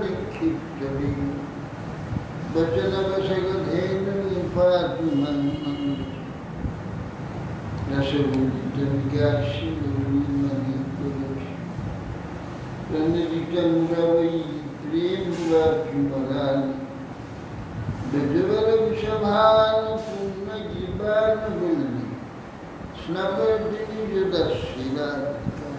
निक्षिप्तलिं वचनवशगधेन पातु मन्मं रसगुलितविकाशिलोलिमणिपुरुष प्रणदितं रवै प्रेमवाप्युमरानि बजवरविषभानुपूर्णजीवानुबुल्लि स्नवर्धिनि जदशिलात्का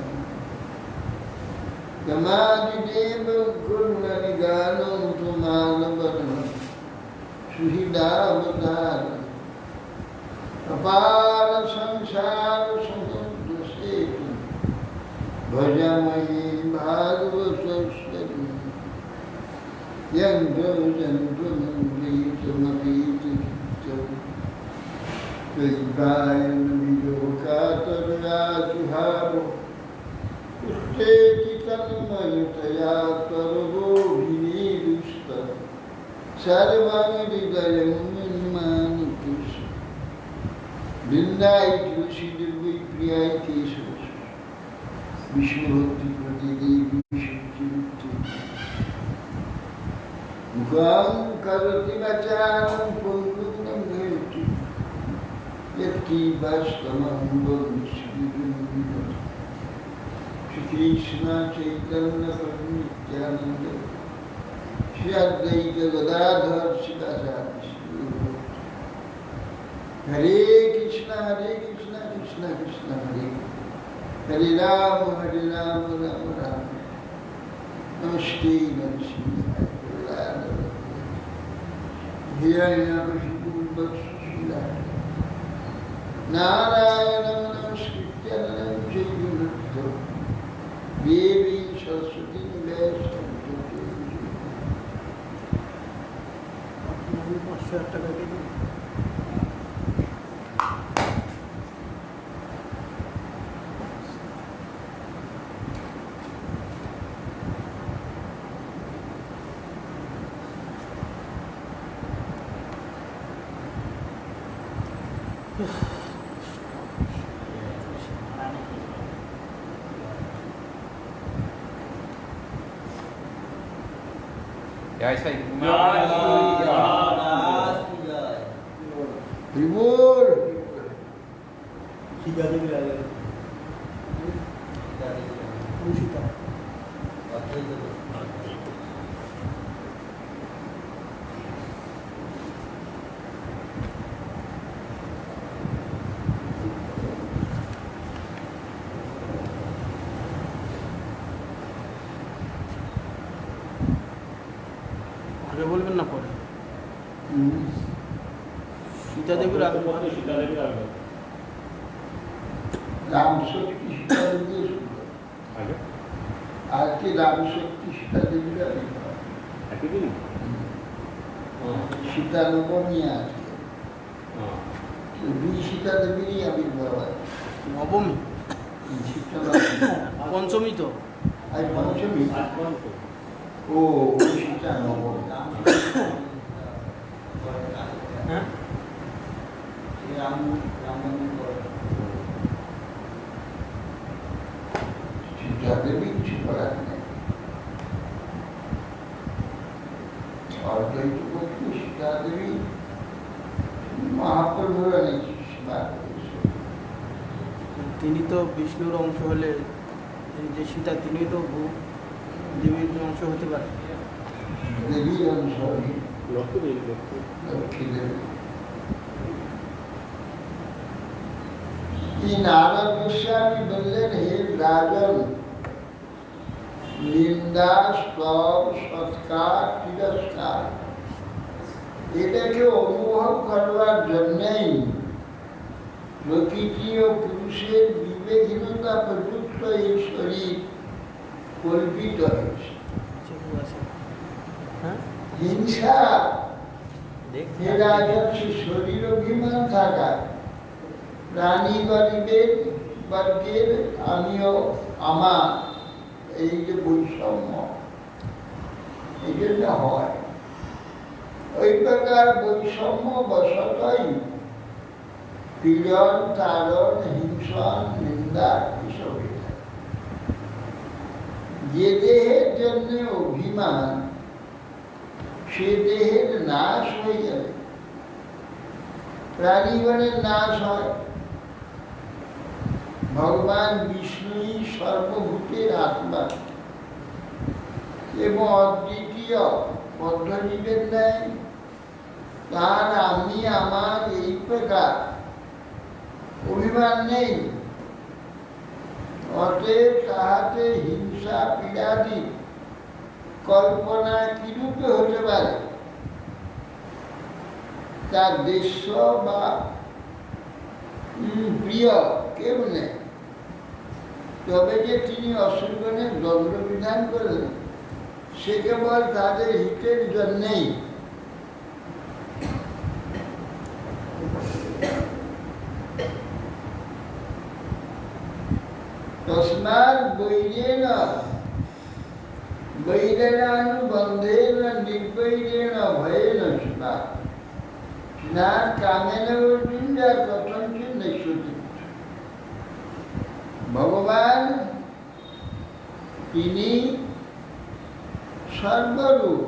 गमादिदेव गुरुनिगानं तुमालवनं सुहृदावतार अपार संसार समुद्र सेतु भजमये भागवतस्वरूपं यन्तो जन्तुमन्त्रितमपीतचित्तं वैवायनविलोकातर्याजुहावो उत्तेति तन्मयतया कर्वोऽभिनिरुष्टं सर्वं हृदयं मन्मानुतुष्ट वृन्दाय तुलसी दिव्य प्रियाय केशव विष्णु भक्ति प्रतिदेवी शुचिरुक्ति मुखं करोति वाचालं पुंगुं लङ्घयति यत्कीवास्तमं वदिष्यामि श्री कृष्ण चैतन्य प्रभु नित्यानंद श्री अद्वैत गदाधर शिवासादि हरे कृष्ण कृष्ण कृष्ण हरे राम राम राम नमस्ते नरसिंहाय हिरण्यकशिपुर्वक्षुशिला नारायणं नमस्कृत्य नरं चैव नरोत्तमं देवी सरस्वती व्यासं Ya saya Tribur Tiga dewi ada. Musita. আগে বলবেন না পরে সীতা দেবীর আগে সীতা দেবীর আগে। राम शक्ति सीता देवी আগে आज के राम शक्ति सीता देवी का একই দিন। सीता नवमी आज দুই সীতা দেবীরই আবির্ভাব আছে নবমী সীতা নবমী। পঞ্চমী তো আজ পঞ্চমী আজ পর্যন্ত। ও সীতা নবমী হ্যাঁ सीता देवी কিছু করার নেই और कई तो बोलते सीता देवी महाप्रभु नहीं सेवा करेছে তিনি তো বিষ্ণুর অংশ হলে তিনি যে সীতা তিনি তো দেবীর অংশ হতে পারে দেবীর অংশ লক্ষ্মী দেবী লক্ষ্মী। লক্ষ্মী দেবী কি নারদ গোস্বামী বললেন হে রাজন নিন্দা স্তব সৎকার তিরস্কার এটাকে অনুভব করবার জন্যই প্রকৃতি ও পুরুষের বিবেকহীনতা প্রযুক্ত এই শরীর কল্পিত হয়েছে হ্যাঁ হিংসা হে রাজন সে শরীর অভিমান থাকা প্রাণী বর্গের আমিও আমার এই যে বৈষম্য এই জন্য হয় ওই প্রকার বৈষম্য বশতই পীড়ন তাড়ন হিংসন নিন্দা এসব যে দেহের জন্য অভিনয় শক্তিমান, সে দেহের নাশ হয়ে যাবে। প্রাণীগণের নাশ হয়। ভগবান বিষ্ণুই সর্বভূতের আত্মা এবং অদ্বিতীয় পদ্ধতিদের ন্যায় তার আমি আমার এই প্রকার অভিমান নেই। অতএব তাহাতে হিংসা পীড়াদি কল্পনা কিরূপে হতে পারে? তার দেশ বা প্রিয় কেউ নেই। তবে যে তিনি অসুরগণের দণ্ডবিধান করলেন, সে কেবল তাদের হিতের জন্যেই। তস্মাৎ বৈরেণ বৈরেণানুবন্ধেন নির্বৈরেণ ভয়েন স্নাৎ স্নাৎ কামেন অর্জুন যা কথঞ্চিৎ নৈষ্যতি। ভগবান তিনি সর্বরূপ।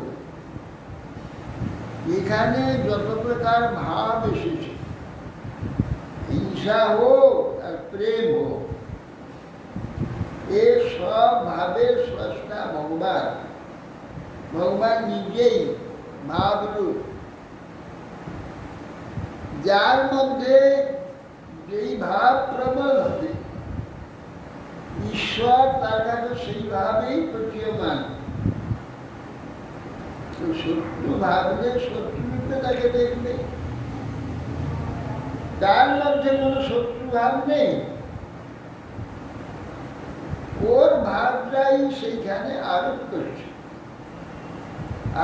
এখানে যত প্রকার ভাব এসেছে, হিংসা হোক আর প্রেম হোক, এ সব ভাবের স্রষ্টা ভগবান। ভগবান নিজেই ভাবরূপ। যার মধ্যে যেই ভাব প্রবল হবে, ঈশ্বর তার কাছে সেইভাবেই প্রতীয়মান। শত্রু ভাবলে শত্রুরূপে তাকে দেখবে। তার মধ্যে কোনো শত্রু ভাব নেই। ওর ভাবটাই সেইখানে আরোপ করছে,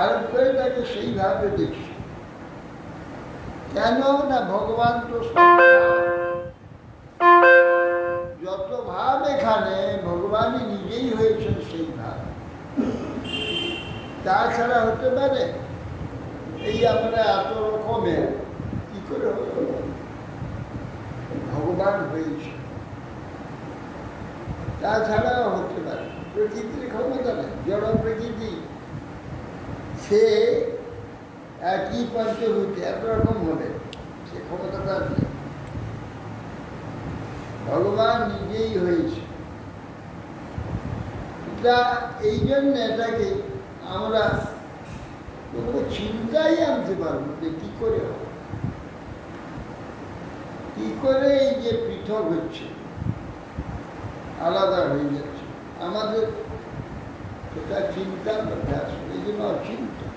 আরোপ করে তাকে সেইভাবে দেখছে। কেন না ভগবান তো যত ভাব এখানে ভগবানই নিজেই হয়েছেন সেই ভাব। তাছাড়া হতে পারে? এই আমরা এত রকমের কি করে হলো? ভগবান হয়েছে, তাছাড়াও হতে পারে। প্রকৃতির ক্ষমতা নেই। জড় প্রকৃতি সে একই পঞ্চভূতি এত রকম হবে, সে ক্ষমতাটা নেই। ভগবান নিজেই হয়েছে। এটা এই জন্য এটাকে আমরা কোনো চিন্তাই আনতে পারবো যে কি করে হবে, কি করে এই যে পৃথক হচ্ছে, আলাদা হয়ে যাচ্ছে, আমাদের সেটা চিন্তার মধ্যে আসবে। এই জন্য অচিন্তা।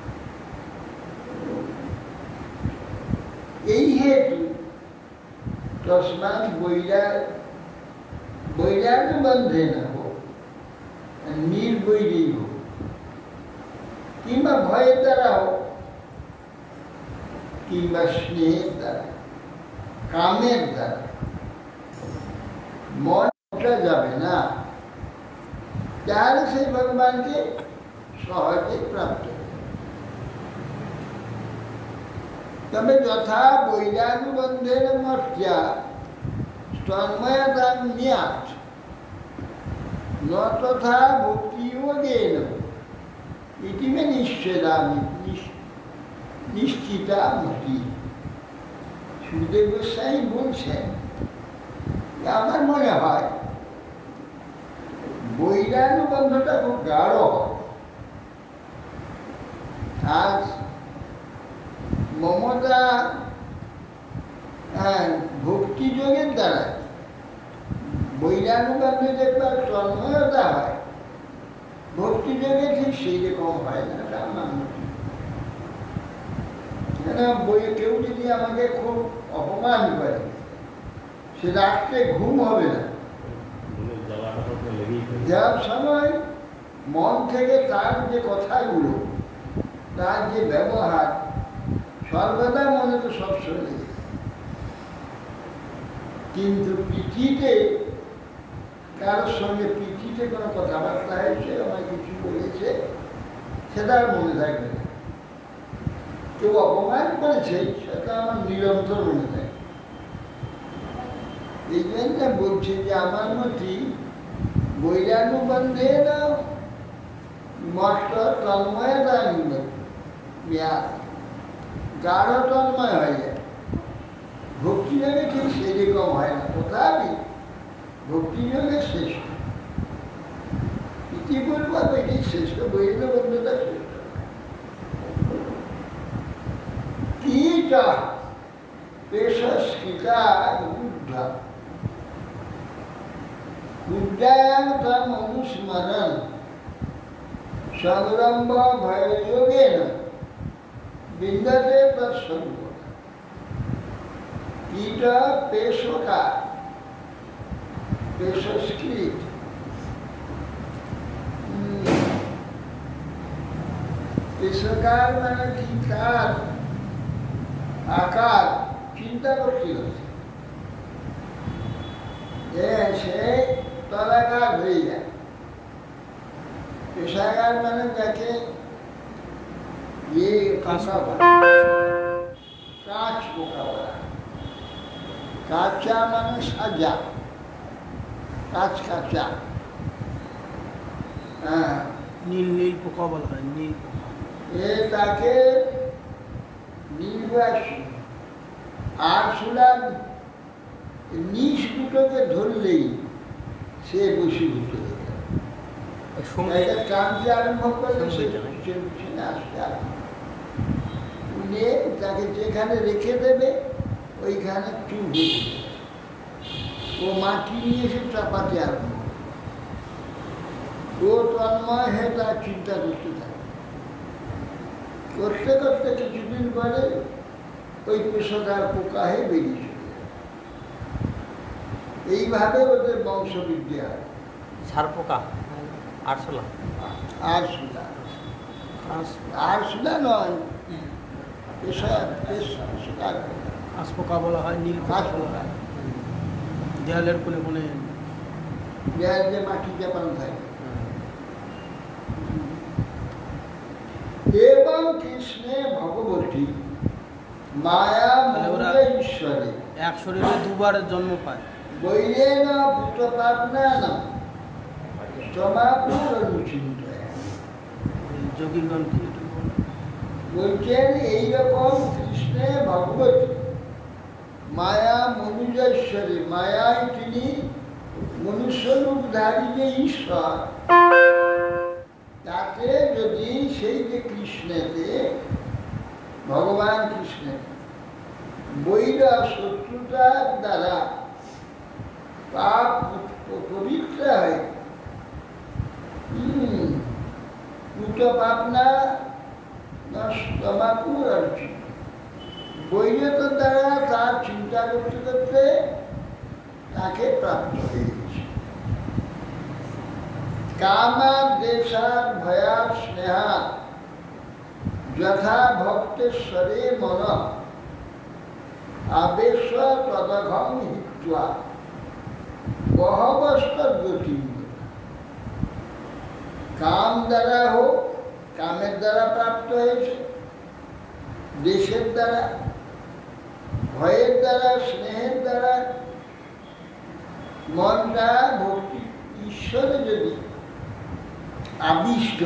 এই হেতু তস্মাৎ বৈরাগ্যবন্ধে না হোক, নির্বৈরী হোক, কিংবা ভয়ের দ্বারা হোক, কিংবা স্নেহের দ্বারা, কামের দ্বারা মনটা যাবে না। তাহলে সেই ভগবানকে সহজে প্রাপ্ত হবে। তবে যথা বৈরাগ্যবন্ধের মর্যাদা তন্ময়তাং নিয়াত ন তথা ভক্তিযোগেন ইতি মে নিশ্চেদামি নিশ্চিতা মতি। সুখদেব গোস্বামী বলছেন, আমার মনে হয় বৈরাগ্যবন্ধটা খুব গাঢ় হয়। আজ মমতা ভক্তিযোগের দ্বারা বৈরাগ্যবন্ধে দেখবার তন্ময়তা হয়, ভক্তিযোগে ঠিক সেই রকম হয় না। এটা আমার মনে। কেন বইয়ে কেউ যদি আমাকে খুব অপমান করে, সে রাত্রে ঘুম হবে না। যার সময় মন থেকে তার যে কথাগুলো, তার যে ব্যবহার, সর্বদা মনে তো সব শুনে। কিন্তু পিঠিতে কারোর সঙ্গে পিঠিতে কোনো কথাবার্তা হয়েছে, আমায় কিছু বলেছে, সেটা আর মনে থাকবে না। কেউ অপমান করেছে, সেটা আমার নিরন্তর মনে থাকে। এই জন্য বলছে যে আমার মতে বৈরাগ্যবন্ধের মস্ত তন্ময়তা মেয়াদ গাঢ় তন্ময় হয়ে যায়। ভক্তিযোগে ঠিক সেরকম হয় না, তথাপি ভক্তিযোগে শ্রেষ্ঠ। ইতিপূর্বক এটি শ্রেষ্ঠ, বৈধ বন্ধুতা শ্রেষ্ঠ। তীটা পেশস্কৃতা বুদ্ধ বুদ্ধায়াং তম অনুস্মরণ সংরম্ভ ভয়যোগেন বিন্দতে তৎস্বরূপ। তীটা পেশকা পেশস্কৃত পেশকার মানে কি, তার আকার চিন্তা করতে হচ্ছে, সে তলাকার হয়ে যায়। পেশাগার মানে যাকে কাঁচ পোকা বলা। কাঁচা মানে সাজা, কাঁচ কাঁচা। হ্যাঁ, নীল নীল পোকা বলা হয়, নীল পোকা। তাকে নির্বাসী আরশোলা নিচ দুটোকে ধরলেই সে বশীভূত হয়ে যায়। টানতে আরম্ভ করলে সে পিছনে আসতে আরম্ভ উনি তাকে যেখানে রেখে দেবে ওইখানে চুপ হয়ে যাবে। ও মাটি নিয়ে এসে চাপাতে আরম্ভ ও তন্ময় হয়ে তার চিন্তা করতে থাকে। করতে করতে কিছুদিন পরে ওই পেশাদার পোকা হয়ে বেরিয়ে চলে যায়। এইভাবে ওদের বংশবৃদ্ধি হয়। সার পোকা আরশোলা আরশোলা আরশোলা নয়, পেশাদার কাঁচ পোকা বলা হয়, নীল পোকা বলা হয়। দেয়ালের কোণে কোণে যে মাটি চাপানো থাকে। এবং কৃষ্ণে ভগবতী মায়া মূলে ঈশ্বরে এক শরীরে দুবার জন্ম পায়। বৈরে না ভূত পাপনা না সমাপুর অনুচিন্ত। যোগীগণ কি এটা বলে? বলছেন এইরকম কৃষ্ণে ভগবতী মায়া মনুজেশ্বরী, মায়ায় তিনি মনুষ্যরূপধারী যে ঈশ্বর, তাতে যদি সেই যে কৃষ্ণেতে ভগবান কৃষ্ণের বৈর শত্রুতার দ্বারা পাপ পবিত্র হয়, পুত পাপনা তমাকুর অর্চিত বৈরতার দ্বারা তার চিন্তা করতে করতে তাকে প্রাপ্ত হয়ে গেছে। কামার দেশার ভয়ার স্নেহা যথা ভক্তেশ্বরে মন আবেশ তদঘম হিত্বা বহবস্তর গতি। কাম দ্বারা হোক, কামের দ্বারা প্রাপ্ত হয়েছে, দেশের দ্বারা, ভয়ের দ্বারা, স্নেহের দ্বারা মনটা ভক্তি ঈশ্বরে যদি আবিষ্ট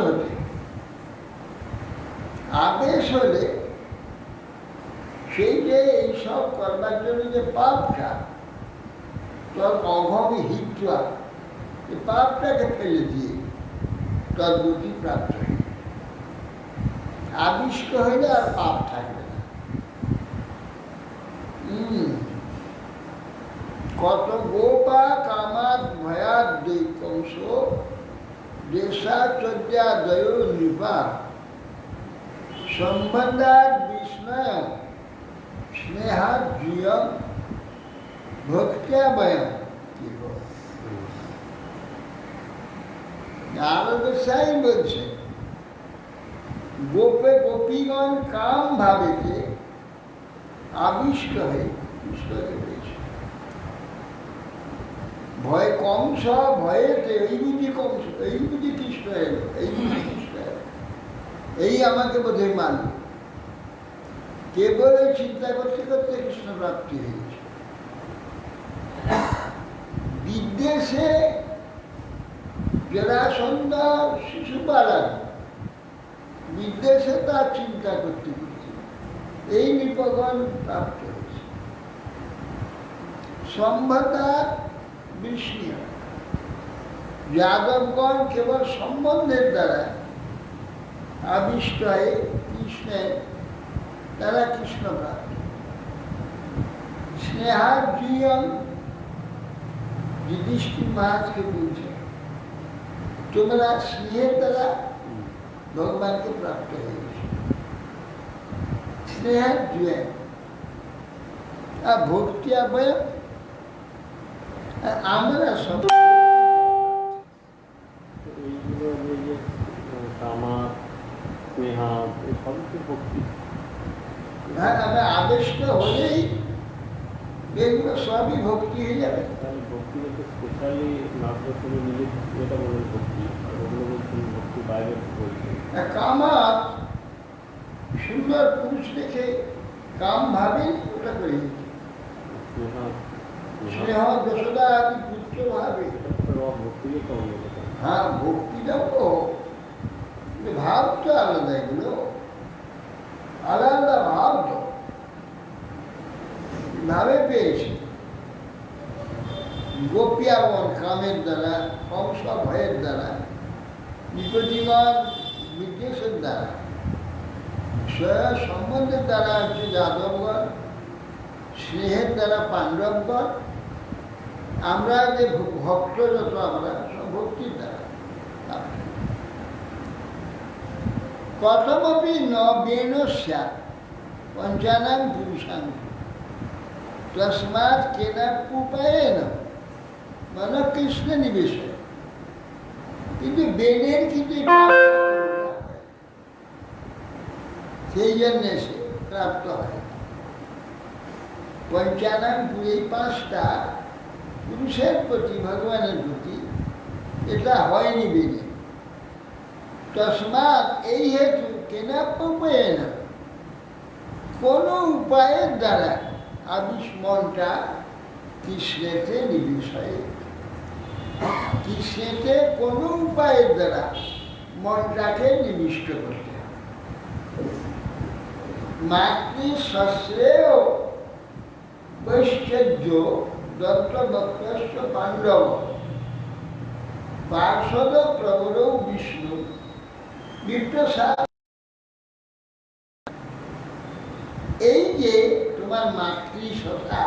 হতে আবেশ হলে সেই যে এইসব করবার জন্য যে পাপটা তোর অঘমে হিটুয়া, এই পাপটাকে ফেলে দিয়ে তোর গতি প্রাপ্ত হয়। আবিষ্ট হইলে আর পাপ থাকবে না। কত গোপা কামাত ভয়াত কংস দেশা চর্যা দয় নৃপা সম্বন্ধাত বিস্ময় স্নেহাত জিয়ম ভক্তিয়া বয়ম। নারদশাই বলছে গোপীগণ কাম ভাবেতে আবিষ্ট হয়ে ঈশ্বরে পেয়েছে। ভয় কংস ভয়েতে এই বুঝি কংস, এই বুঝি কৃষ্ণ এলো, এই বুঝি কৃষ্ণ এলো, এই আমাকে বোধহয় মানবে। কেবল এই চিন্তা করতে করতে কৃষ্ণ প্রাপ্তি হয়েছে। বিদ্বেষে জরাসন্ধ শিশুপালন বিদ্বেষে তার চিন্তা করতে করতে এই নিপগণ প্রাপ্ত হয়েছে। সম্ভতা বিষ্ণু যাদবগণ কেবল সম্বন্ধের দ্বারা আবিষ্ট হয়ে কৃষ্ণের তারা কৃষ্ণ প্রাপ্ত। স্নেহার্জিয়ন যুধিষ্ঠির মহারাজকে বলছে তোমরা স্নেহের দ্বারা ভগবানকে প্রাপ্ত হয়ে গেছে। স্নেহার্জিয়ন আর ভক্তি আবয় আমরা সব এইগুলো যে কামা স্নেহা এই সবই তো ভক্তি। আমরা আবেষ্ট হলেই এগুলো সবই ভক্তি হয়ে যাবে। তাহলে ভক্তি বলতে স্পেশালি মাত্র তুমি নিজে যেটা বলেন ভক্তি, আর ওগুলো বলছেন ভক্তি বাইরে বলছে। কামাত সুন্দর পুরুষ দেখে কাম ভাবে ওটা করে দিচ্ছে। স্নেহা স্নেহ যশোদা আদি পুত্র ভাবে। ভক্তিকে কম বলে। হ্যাঁ, ভক্তিটাও তো ভাব তো আলাদা, এগুলো আলাদা ভাব তো ভাবে পেয়েছে। গোপিয়াগণ কামের দ্বারা, কংস ভয়ের দ্বারা, নিপতিগণ বিদ্বেষের দ্বারা, স্বয়ং সম্বন্ধের দ্বারা হচ্ছে যাদবগণ, স্নেহের দ্বারা পাণ্ডবগণ, আমরা যে ভক্ত যত আমরা সব ভক্তির দ্বারা। কথমপি ন বেন স্যাৎ পঞ্চানাং পুরুষাং তস্মাৎ কেনাপুপায়েন মন কৃষ্ণ নিবেশ। কিন্তু বেনের কিন্তু সেই জন্যে সে প্রাপ্ত হয়। পঞ্চানাং এই পাঁচটা পুরুষের প্রতি, ভগবানের প্রতি এটা হয়নি বেনে। তস্মাৎ এই হেতু কেনাপুপায়ে না, কোনো উপায়ের দ্বারা আবিষ মনটা কৃষ্ণেতে নিবেশ হয়। কৃষ্ণেতে কোনো উপায়ের দ্বারা মনটাকে নিবিষ্ট করতে হবে। মাতৃশ্রেয় বৈশ্বর্য দত্তভক্তস্য পাণ্ডব পার্শ্বদ প্রবর বিষ্ণু বিপ্রসাদ। এই যে তোমার মাতৃসত্তা,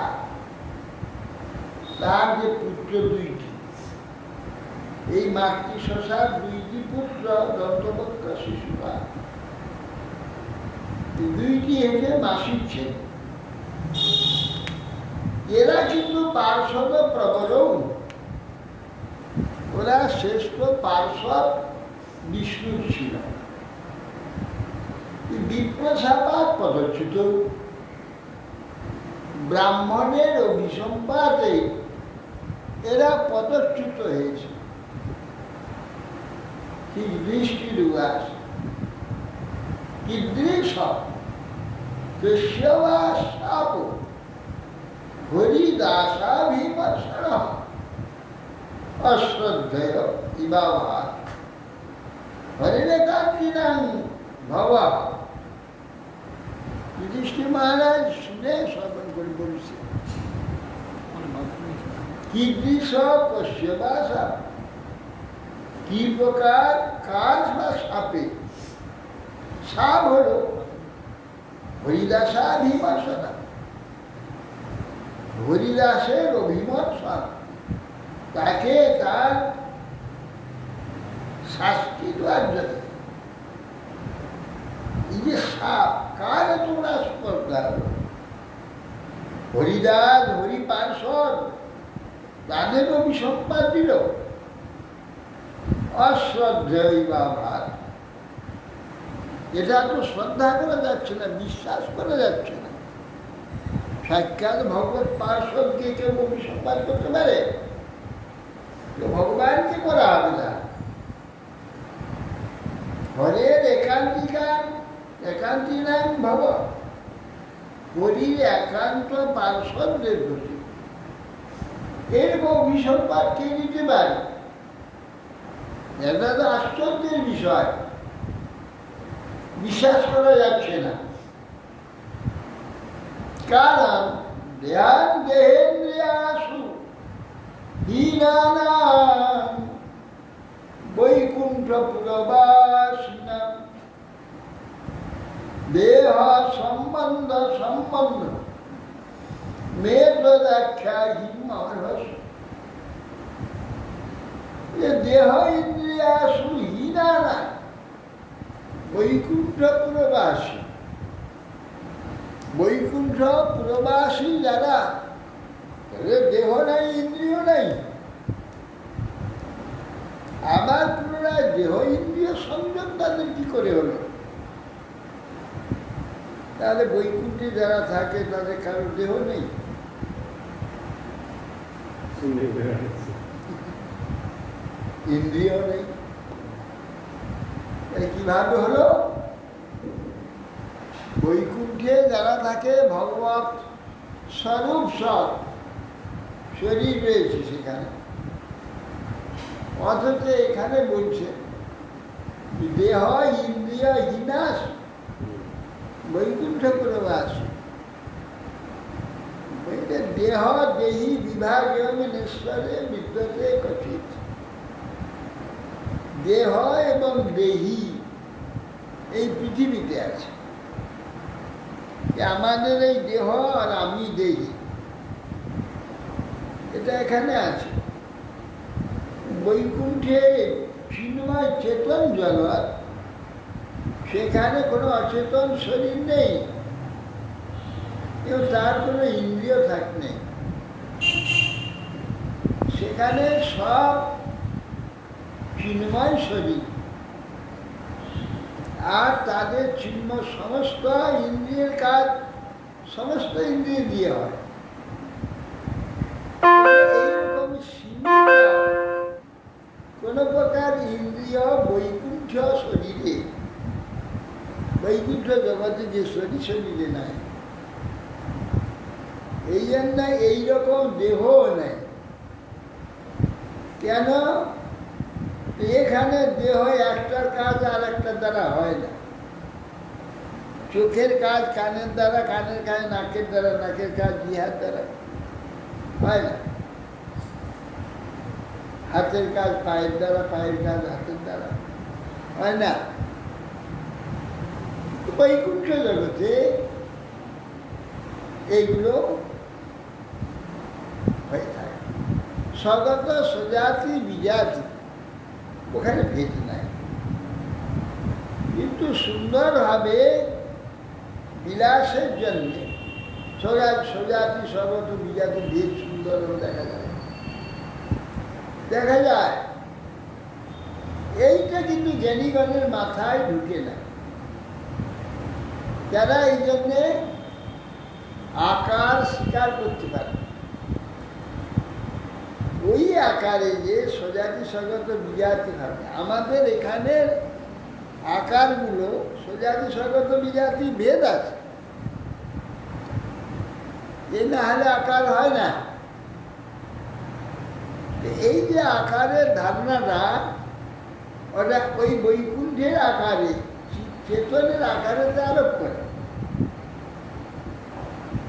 তার যে পুত্র দুইটি, এই মাতৃসত্তার দুইটি পুত্র দন্তভক্ত শিশুপাল, দুইটি হচ্ছে মাসির ছেলে। এরা কিন্তু পার্শ্বদ প্রবরও, ওরা শ্রেষ্ঠ পার্শ্বদ বিষ্ণুর ছিল। বিপ্রসাদ পদচ্যুত, ব্রাহ্মণের অভিসম্পাদে এরা পদচ্যুত হয়েছে। ঠিক দৃষ্টির উয়াস কীদৃশ কৃষ্যবাসাপ হরিদাসাভিমর্ষণ অশ্রদ্ধেয় ইবাভাত হরিরেকান্তিনাং ভব। যুধিষ্ঠির মহারাজ শুনে শ্রবণ করে বলছে কীদৃশ কশ্যবাসা, কি প্রকার কাজ বা সাপে। সাপ হল হরিদাসাভিমর্ষণা, হরিদাসের অভিমর্ষণ, তাকে তার শাস্তি দেওয়ার জন্য। এই যে সাপ, কার তোমরা স্পর্ধা হল? হরিদাস, হরিপার্ষদ, তাদের অভিসম্পাদ দিল। অশ্রদ্ধেয় বা ভাত, এটা তো শ্রদ্ধা করা যাচ্ছে না, বিশ্বাস করা যাচ্ছে না। সাক্ষাৎ ভগবত পার্শ্বদকে কেউ অভিসম্পাদ করতে পারে? তো ভগবানকে করা হবে না। হরের একান্তিনাং ভব, হরির একান্ত পার্শ্বদের প্রতি এর অভিসম্পাদ কে নিতে পারে? এটা তো আশ্চর্যের বিষয়, বিশ্বাস করা যাচ্ছে না। কারণ ধ্যান দেহেন্দ্রিয়াসু হীনানাম বৈকুণ্ঠ পুরবাসিনাম দেহ সম্বন্ধ সম্বন্ধ মেদ্যাখ্যা হিমহর্ষ। দেহ ইন্দ্রিয়াসু হীনানাম বৈকুণ্ঠ পুরবাসী, বৈকুণ্ঠ পুরবাসী যারা, দেহ নাই ইন্দ্রিয় নাই, আবার পুনরায় দেহ ইন্দ্রিয় সংযম তাদের কি করে হলো? তাহলে বৈকুণ্ঠে যারা থাকে তাদের কারোর দেহ নেই, ইন্দ্রিয় নেই, কিভাবে হলো? বৈকুণ্ঠে যারা থাকে ভগবত স্বরূপ সব শরীর রয়েছে সেখানে, অথচ এখানে বলছে দেহ ইন্দ্রিয় হীনাস বৈকুণ্ঠ প্রবাস। দেহ দেহি বিভাগ ঈশ্বরে বিদ্যতে কথিত। দেহ এবং দেহি এই পৃথিবীতে আছে, আমাদের এই দেহ আর আমি দেহি, এটা এখানে আছে। বৈকুণ্ঠে চিন্ময় চেতন জগৎ, সেখানে কোনো অচেতন শরীর নেই, কেউ তার কোনো ইন্দ্রিয় থাক নেই, সেখানে সব চিন্ময় শরীর, আর তাদের চিন্ম সমস্ত ইন্দ্রিয়ের কাজ সমস্ত ইন্দ্রিয় দিয়ে হয়। এইরকম সীমিত কোন প্রকার ইন্দ্রিয় বৈকুণ্ঠ শরীরে, বৈকুণ্ঠ জগতে যে শরীরে নাই, এই জন্য এইরকম দেহ নেই। কেন? এখানে দেহ একটার কাজ আর একটার দ্বারা হয় না। চোখের কাজ কানের দ্বারা, কানের কাজ নাকের দ্বারা, নাকের কাজ জিহার দ্বারা হয় না। হাতের কাজ পায়ের দ্বারা, পায়ের কাজ হাতের দ্বারা হয় না। বৈকুণ্ঠ জগতে এইগুলো হয়ে থাকে। স্বগত স্বজাতি বিজাতি, ওখানে ভেদ নাই, কিন্তু সুন্দরভাবে বিলাসের জন্যে স্বজাতি স্বগত বিজাতি ভেদ সুন্দরভাবে দেখা যায়। এইটা কিন্তু জ্ঞানীগণের মাথায় ঢুকে না। যারা এই জন্যে আকার স্বীকার করতে পারে, ওই আকারে যে স্বজাতি স্বগত বিজাতি হবে, আমাদের এখানের আকারগুলো স্বজাতি স্বগত বিজাতি ভেদ আছে, এ না হলে আকার হয় না। এই যে আকারের ধারণাটা, ওটা ওই বৈকুণ্ঠের আকারে, চেতনের আকারে আরোপ করে।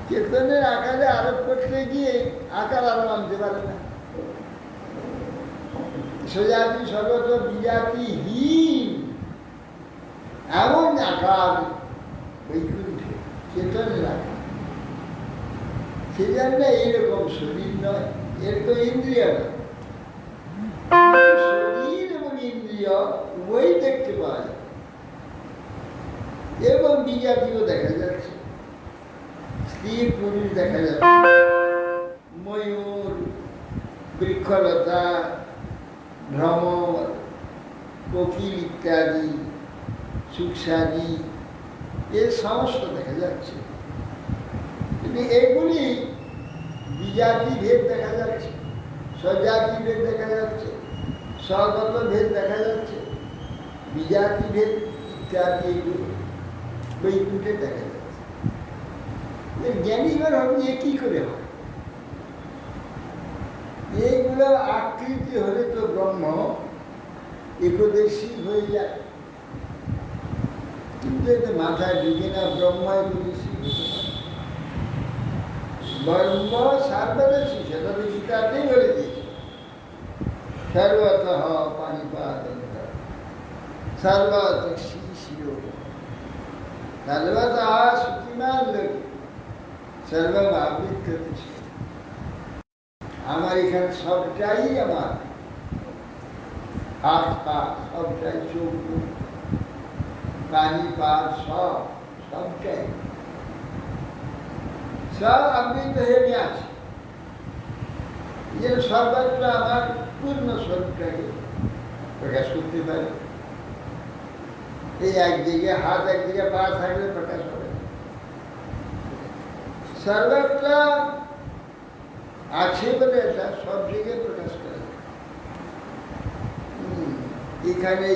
চেতনের আকারে আরোপ করতে গিয়ে আকার আরো আনতে পারে না। স্বজাতি স্বগত বিজাতিহীন এমন আকার বৈকুণ্ঠে, চেতনের আকার। সেজন্য এইরকম শরীর নয়, এর তো ইন্দ্রিয় নয়। শরীর এবং ইন্দ্রিয় উভয়ই দেখতে পাওয়া যায়, এবং বিজাতিও দেখা যাচ্ছে। স্ত্রী পুরুষ দেখা যাচ্ছে, ময়ূর, বৃক্ষলতা, ভ্রমর, কোকিল ইত্যাদি, সুখসানি, এর সমস্ত দেখা যাচ্ছে। কিন্তু এগুলি বিজাতি ভেদ দেখা যাচ্ছে, স্বজাতি ভেদ দেখা যাচ্ছে, স্বগত ভেদ দেখা যাচ্ছে, বিজাতি ভেদ ইত্যাদি এগুলো বৈকুণ্ঠে দেখা যাচ্ছে। জ্ঞানীগণ হবে এ কি করে হয়? এইগুলো আকৃতি হলে তো ব্রহ্ম, একদেশী হয়ে যায়, কিন্তু এতে মাথায় ঢুকে না ব্রহ্ম একদেশী হতে পারে। ব্রহ্ম সার্বদেশী, সেটা তো গীতাতেই বলে দিয়েছে, সর্বতঃ পানিপাত সর্বত শিশির সর্বতঃ শ্রুতিমান লোকে সর্বভাবিত। আমার এখানে সবটাই আমার, হাত পা সবটাই, চোখ মুখ পানি পাত সবটাই সব আবৃত হয়ে আছে। যে সর্বত্র আমার পূর্ণ স্বরূপটাকে প্রকাশ করতে পারে। এই একদিকে হাত, একদিকে পা থাকলে প্রকাশ হবে না। সর্বত্র আছে বলে এটা সব জায়গায় প্রকাশ করে। এখানে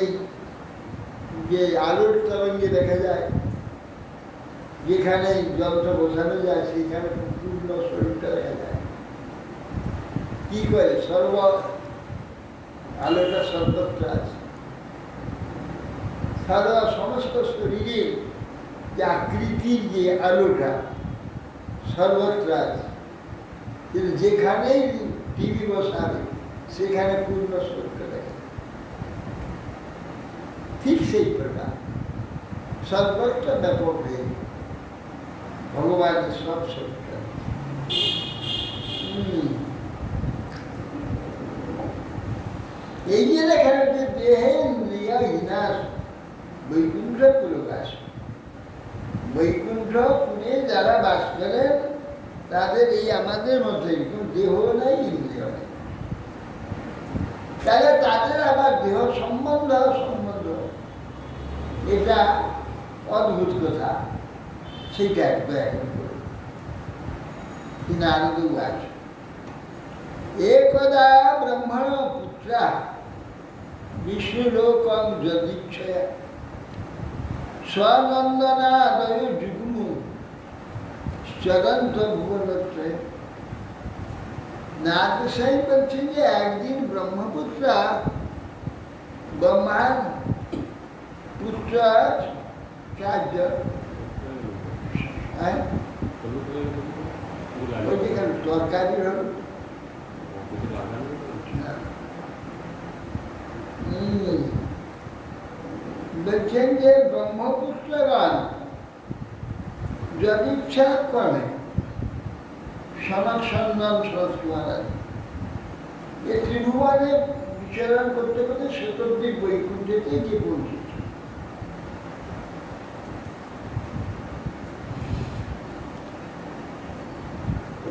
যে আলোর তরঙ্গে দেখা যায়, যেখানে যন্ত্র বসানো যায় সেখানে পূর্ণ শরীরটা দেখা যায়। কি করে? আলোটা সর্বত্র আছে, সারা সমস্ত শরীরের যে আকৃতির যে আলোটা সর্বত্র আছে, কিন্তু যেখানেই টিভি বসাবে সেখানে পূর্ণ শরীরটা দেখা যায়। ঠিক সেই প্রকার সর্বত্র ব্যাপক হয়ে ভগবানের সব শরীরটা। এই যে লেখা রয়েছে দেহে ইন্দ্রিয় হীনাশ বৈকুণ্ঠ পুরকাশ। বৈকুণ্ঠপুরে যারা বাস করেন তাদের এই আমাদের মধ্যে কোনো দেহ নেই, ইন্দ্রিয় নেই। তাহলে তাদের আবার দেহ সম্বন্ধ এটা অদ্ভুত কথা, সেইটা একটু এখন করি। তিনি আনন্দ আছে একদা ব্রহ্মণ পুত্রা বিষ্ণুলোকং যদিচ্ছয়া স্বনন্দনাদয় যুগ্মু চরন্ত ভুবনত্রয়। নাথ সাহেব বলছেন যে একদিন ব্রহ্মপুত্রা ব্রহ্মার পুত্র চারজন, তরকারি হল বলছেন যে ব্রহ্মপুত্রগণ যদি ইচ্ছা করে সনক সন্ধান সরস্বতী মহারাজ এই ত্রিভুবনে বিচরণ করতে করতে শতাব্দী বৈকুণ্ঠেতে গিয়ে পৌঁছেছে।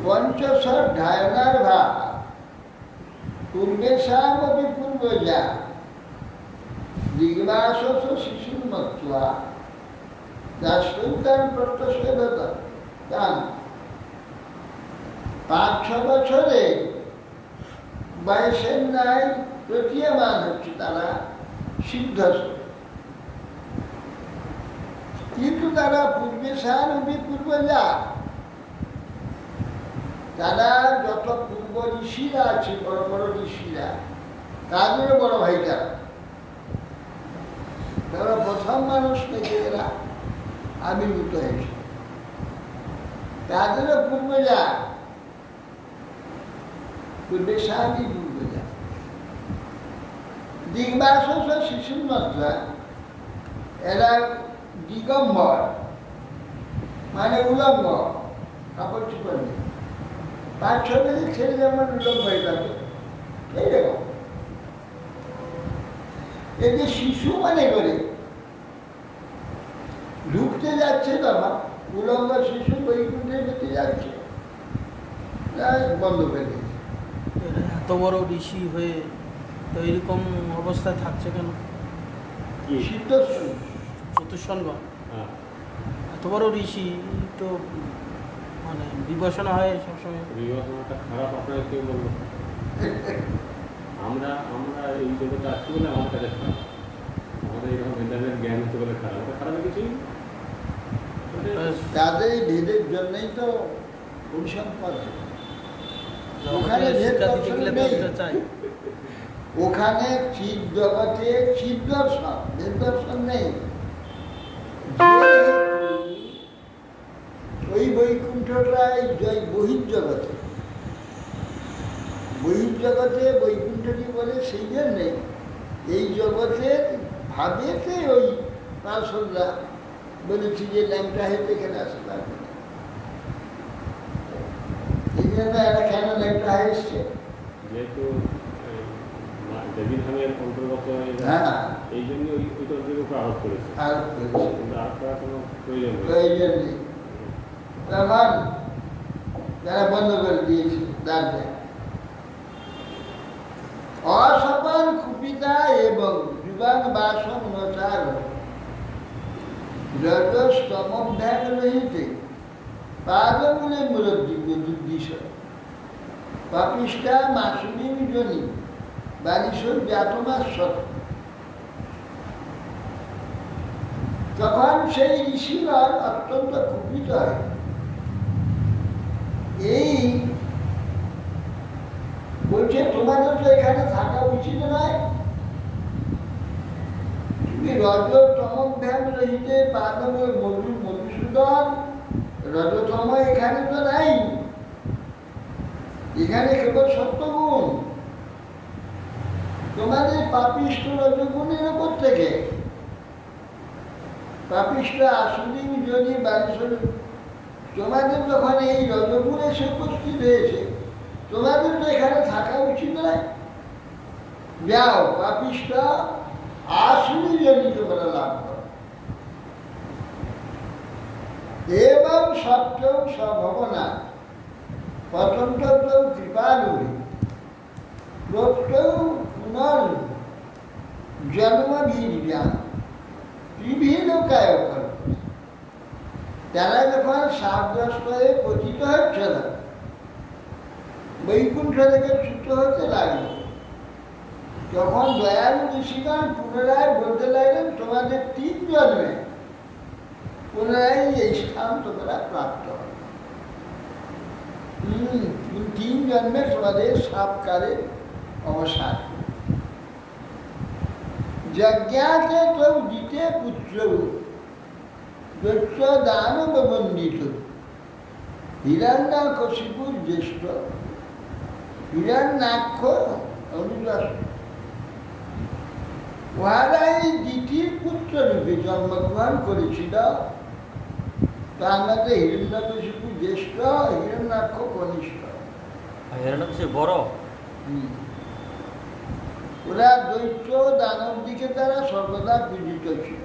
পঞ্চশর ধারণার ভাব পূর্বেশামপি পূর্বজা দিগ্বাসস শিশুর মত্বা দাসতান প্রত্যসেবতান ৫-৬ বছরে বয়সের ন্যায় প্রতীয়মান হচ্ছে তারা সিদ্ধ, কিন্তু তারা পূর্বেশামপি পূর্বজা, তারা যত পূর্ব ঋষিরা আছে, বড় বড় ঋষিরা, তাদেরও বড় ভাই তারা প্রথম মানুষ থেকে এরা আবির্ভূত হয়েছে, তাদেরও পূর্বজা পূর্বেশামপি পূর্বজা। দিগ্বাসস শিশুর মাত্রা, এরা দিগম্বর মানে উলম্ব, কাপড় চোপড় নেই। ৫-৬ বছর ছেলে যেমন উলম্ব হয়ে থাকে এইরকম। এই যে শিশু মানে করে ঢুকতে যাচ্ছে, তখন উলম্ব শিশু বৈকুণ্ঠের প্রতি যাচ্ছে, বন্ধ করে দিয়েছে। এত বড় ঋষি হয়ে তো এরকম অবস্থায় থাকছে কেন? চতুষ্ষণগণ এত বড় ঋষি তো মানে বিবেচনা হয় সবসময়। বিবেচনাটা খারাপ আপনারা কেউ বলবো? আমরা এই জগতে আসছি বলে আমার কাছে খারাপ, আমাদের এরকম ভেদাভেদ জ্ঞান হতে বলে খারাপ, ওটা খারাপের কিছুই নেই। তাদের এই ভেদের জন্যই তো অভিসম্পদ, ওখানে ভেদ শিক্ষা দিতে গেলে তো নেই। এটা চাই। ওখানে চিৎ জগতে চিৎ দর্শন, বেদ দর্শন নেই। ওই বৈকুণ্ঠটাই বহির্জগতে, বহির্জগতে বৈকুণ্ঠটি বলে সেই জন্যে এই জগতের ভাবেতে ওই পার্শ্বরা বলেছি যে ল্যাংটা হেঁটে এখানে আসতে পারবে না। এই জন্য এরা কেন ল্যাংটা এসছে? যেহেতু দেবীধামের অন্তর্গত হ্যাঁ, এই জন্য ওই তন্ত্রের উপর আরোপ করেছে, আর করেছে। কিন্তু আর করার কোনো প্রয়োজন নেই। প্রয়োজন নেই। তখন তারা বন্ধ করে দিয়েছে দ্বারটা। অসফল কুপিতা এবং যুগান বাসন নচার রজস্তমভ্যাগ রহিতে পাদমূলে মুরব্দিশ পাপিষ্ঠা মাসুলিম জনি বালিশর জাতমাশ্বর। তখন সেই ঋষিগণ অত্যন্ত কুপিত হয়। এই বলছে তোমাদের তো এখানে থাকা উচিত নয়, তুমি রজতম ধ্যান রহিতে পাদম মধুসূদন, রজতম এখানে তো নাই, এখানে কেবল সত্যগুণ। তোমাদের পাপিষ্ঠ রজগুণের উপর থেকে পাপিষ্ঠ আসুনি যদি বালিশর, তোমাদের যখন এই রজগুণ এসে উপস্থিত হয়েছে, তোমাদের তো এখানে থাকা উচিত নয়, যাও পাপিষ্ঠ আসুনি যদি তোমরা লাভ করো। এবং সত্যম সভবনা পতন্তৌ কৃপালু প্রত্যৌ পুনর জন্মবীর্যাম ত্রিভিলোকায় কর। তারা যখন সাবগ্রস্ত হয়ে পতিত হচ্ছে না, বৈকুণ্ঠ থেকে ছুট হতে লাগলো, তখন দয়ালু ঋষিগণ পুনরায় বলতে লাগলেন তোমাদের 3 জন্মে পুনরায় এই স্থান তোমরা প্রাপ্ত হবে। 3 জন্মে তোমাদের সাবকারে অবসান। যজ্ঞাতে কেউ দিতে পুত্র দৈত্য দানব বন্দিত হিরণ্যকশিপুর জ্যেষ্ঠ হিরণ্যাক্ষ অনুদাস। উহারা এই দ্বিতীয় পুত্র রূপে জন্মগ্রহণ করেছিল। তার মধ্যে হিরণ্যকশিপু জ্যেষ্ঠ, হিরণ্যাক্ষ কনিষ্ঠ। হিরণ্যকশিপু বড়। ওরা দৈত্য দানব দিকে তারা সর্বদা পীড়িত ছিল।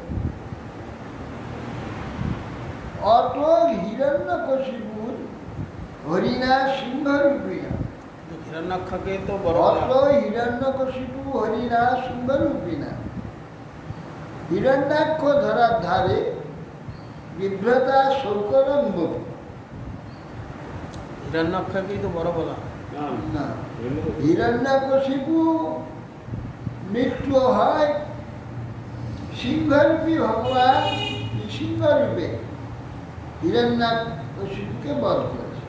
অত হিরণ্যকশিপুর হরিণা সিংহরূপিণা, হিরণ্যাক্ষকে তো বড় অত হিরণ্যকশিপু হরিণা সিংহরূপিণা হিরণ্যাক্ষ ধরার ধারে বিভ্রতা শৌকরম্ব। হিরণ্যাক্ষকেই তো বড় বলা। না, হিরণ্যকশিপু মৃত্যু হয় সিংহরূপী ভগবান সিংহরূপে হিরণ্যকশিপুকে বধ করেছে।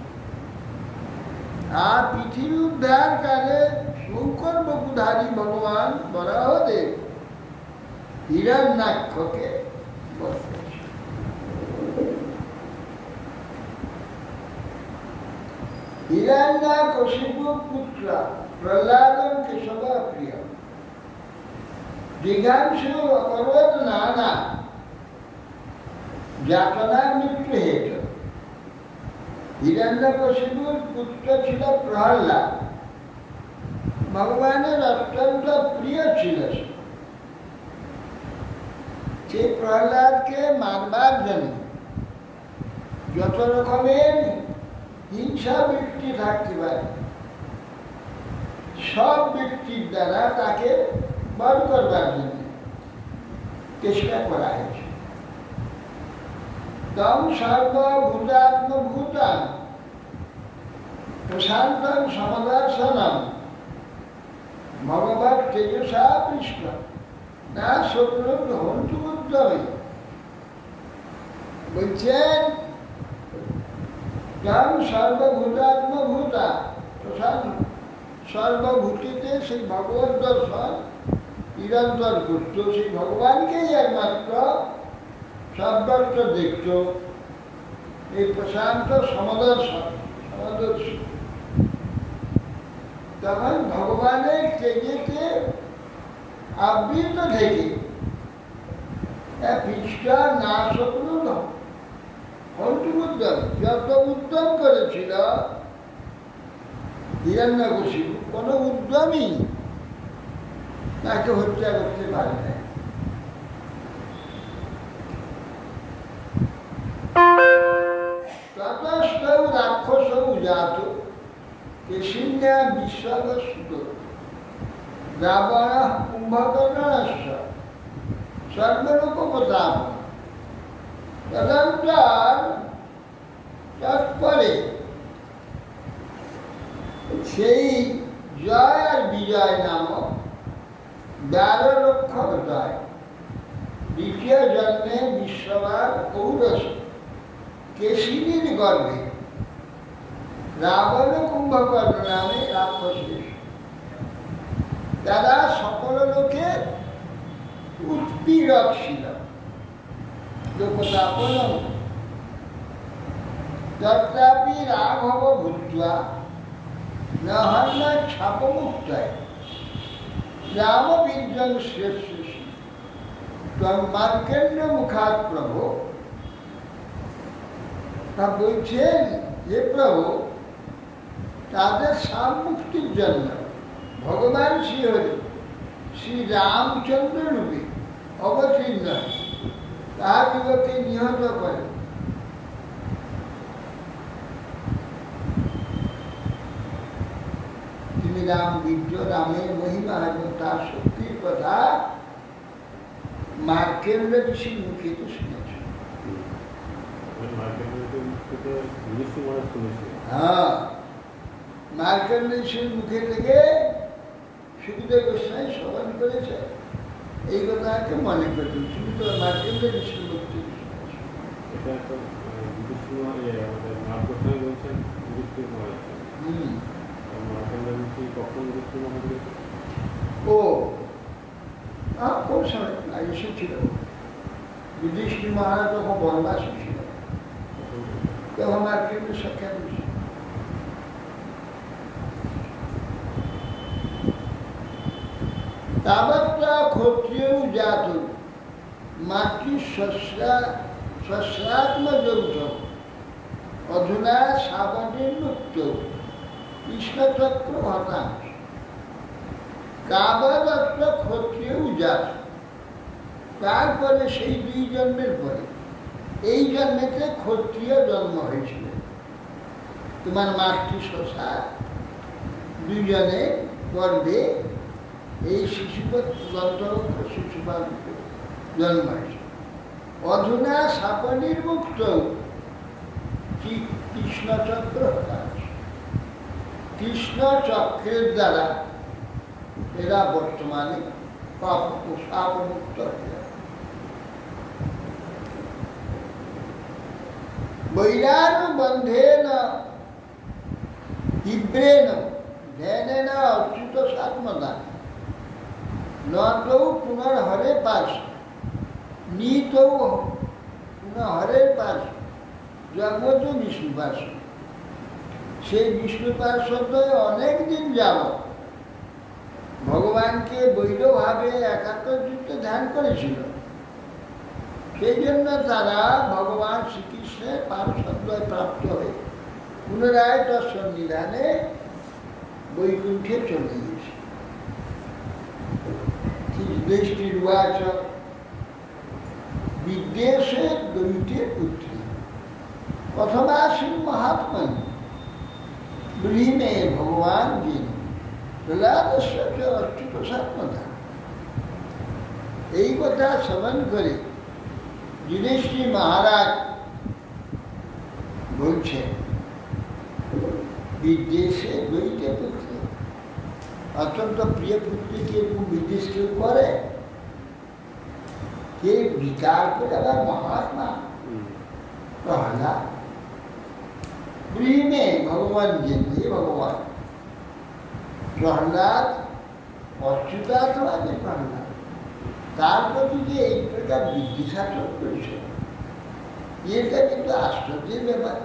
আর পৃথিবী উদ্ধার কালে শঙ্কর বপুধারী ভগবান বরাহদেব হিরণ্যাক্ষকে বধ করেছে। হিরণ্যকশিপু পুত্র প্রহ্লাদন কেশব প্রিয় জিজ্ঞাসু অকরোত নানা যাতনা মৃত্যু হেতু। হিরণ্যকশিপুর পুত্র ছিল প্রহ্লাদ, ভগবানের অত্যন্ত প্রিয় ছিল। সে প্রহ্লাদকে মারবার জন্য যত রকমের হিংসা বৃত্তি থাকতে পারে সব ব্যক্তির দ্বারা তাকে বধ করবার জন্য চেষ্টা করা হয়েছে। তম সর্বভূতাত্মভূতান প্রশান্তং সমদর্শনম ভগবৎ তেজসা পৃষ্ঠ না শত্রু হন্তু উদ্যমে। বলছেন তম সর্বভূতাত্মভূতা প্রশান্ত সর্বভূতিতে সেই ভগবত দর্শন নিরন্তর করত, সেই ভগবানকেই একমাত্র সর্বত্র দেখত। এই প্রশান্ত সমদর্শী তখন ভগবানের তেজেতে আবৃত থেকে পৃষ্ঠা না সকল উদ্যম যত উদ্যম করেছিল হিরণ্যকশিপু, কোনো উদ্যমই তাকে হত্যা করতে পারে না। ততস্থৌ রাক্ষসৌ জাত কেশিন্যা বিশ্বাগস্ত রাবণ কুম্ভকর্ণশ্চ সর্বরূপকতাম। তদন্তর তৎপরে সেই জয় আর বিজয় নামক 12 লক্ষ জয় দ্বিতীয় জন্মে বিশ্ববার ঔরস কেশিনীর গর্ভে রাবণ কুম্ভকর্ণ নামে রাক্ষস, তারা সকল লোকের উৎপীড়ক ছিল। তথাপি রাঘব ভূত্বা নহন্য ছাপমুক্তায় রামবীর্যং শ্রেষ্ঠ মার্কেন্দ্র মুখাত প্রভু। তা বলছেন, হে প্রভু, তাদের মুক্তির জন্য ভগবান শ্রীহরি শ্রী রামচন্দ্র রূপে অবতীর্ণ তাহাদিগকে নিহত করে। তিনি রাম বীর্য, রামের মহিমা এবং তার শক্তির কথা মার্কেন্দ্র ঋষির মুখে তো শুনেছেন। হ্যাঁ, মার্কেন্দ্র ঋষির মুখে থেকে সুখদেব গোস্বামী শ্রবণ করেছে, এই কথাকে মনে করতেন। শুধু তো মার্কেন্দ্র ঋষির মুখ থেকে ও কোন সময় আয়ুষ্য ছিল, যুধিষ্ঠির মহারাজ তখন বনবাসী ছিল, তখন মার্কেন্দ্র সাক্ষাৎ হয়েছে। তাবত্রা ক্ষত্রিয় জাত মাতৃ শস্যাত্মযৌথ অধুনা সাবনের মুক্ত কৃষ্ণচক্র হতাংশ। কাবদত্ত ক্ষত্রিয় জাত, তারপরে সেই 2 জন্মের পরে এই জন্মেতে ক্ষত্রিয় জন্ম হয়েছিল। তোমার মাতৃ শশা 2 জনের গর্ভে এই শিশুপাল জন্ম হয়েছে। অধুনা সাপনির মুক্ত কৃষ্ণচক্র হতাংশ। কৃষ্ণ চক্রের দ্বারা এরা বর্তমানে শাপমুক্ত হয়ে বৈরান বন্ধেন তীব্রেণ ধ্যানেন অচ্যুত সাত্মদা নতৌ পুনর্হরে পার্শ নিতৌ পুনঃহরের পার্শ জগত বিষ্ণু পার্শ। সেই বিষ্ণু পার্শ্বদয় অনেক দিন যাবত ভগবানকে বৈধভাবে একাত্মযুক্ত ধ্যান করেছিল। সেই জন্য তারা ভগবান শ্রীকৃষ্ণের পার্শ্বদয় প্রাপ্ত হয়ে পুনরায় তার সন্নিধানে বৈকুণ্ঠে চলে গেছে। দৃষ্টির্বাচ বিদ্বেষে দৈত্যে পুত্রী প্রথমাসীন মহাত্মা ব্রীমে ভগবান যিনি প্রহ্লাদস্য অচ্যুত সাত্মতা। এই কথা শ্রবণ করে যুধিষ্ঠির মহারাজ বলছেন, বিদ্বেষে দৈত্যে পুত্রী, অত্যন্ত প্রিয় পুত্রীকে এরকম বিদ্বেষ কেউ করে? কে বিচার করে আবার মহাত্মা প্রহ্লাদ ব্রীমে ভগবান যিনি, ভগবান প্রহ্লাদ অচ্যুতাত্মাকে প্রহ্লাদ তার প্রতি যে এই প্রকার বিদ্বেষাচরণ করেছে, এটা কিন্তু আশ্চর্যের ব্যাপার।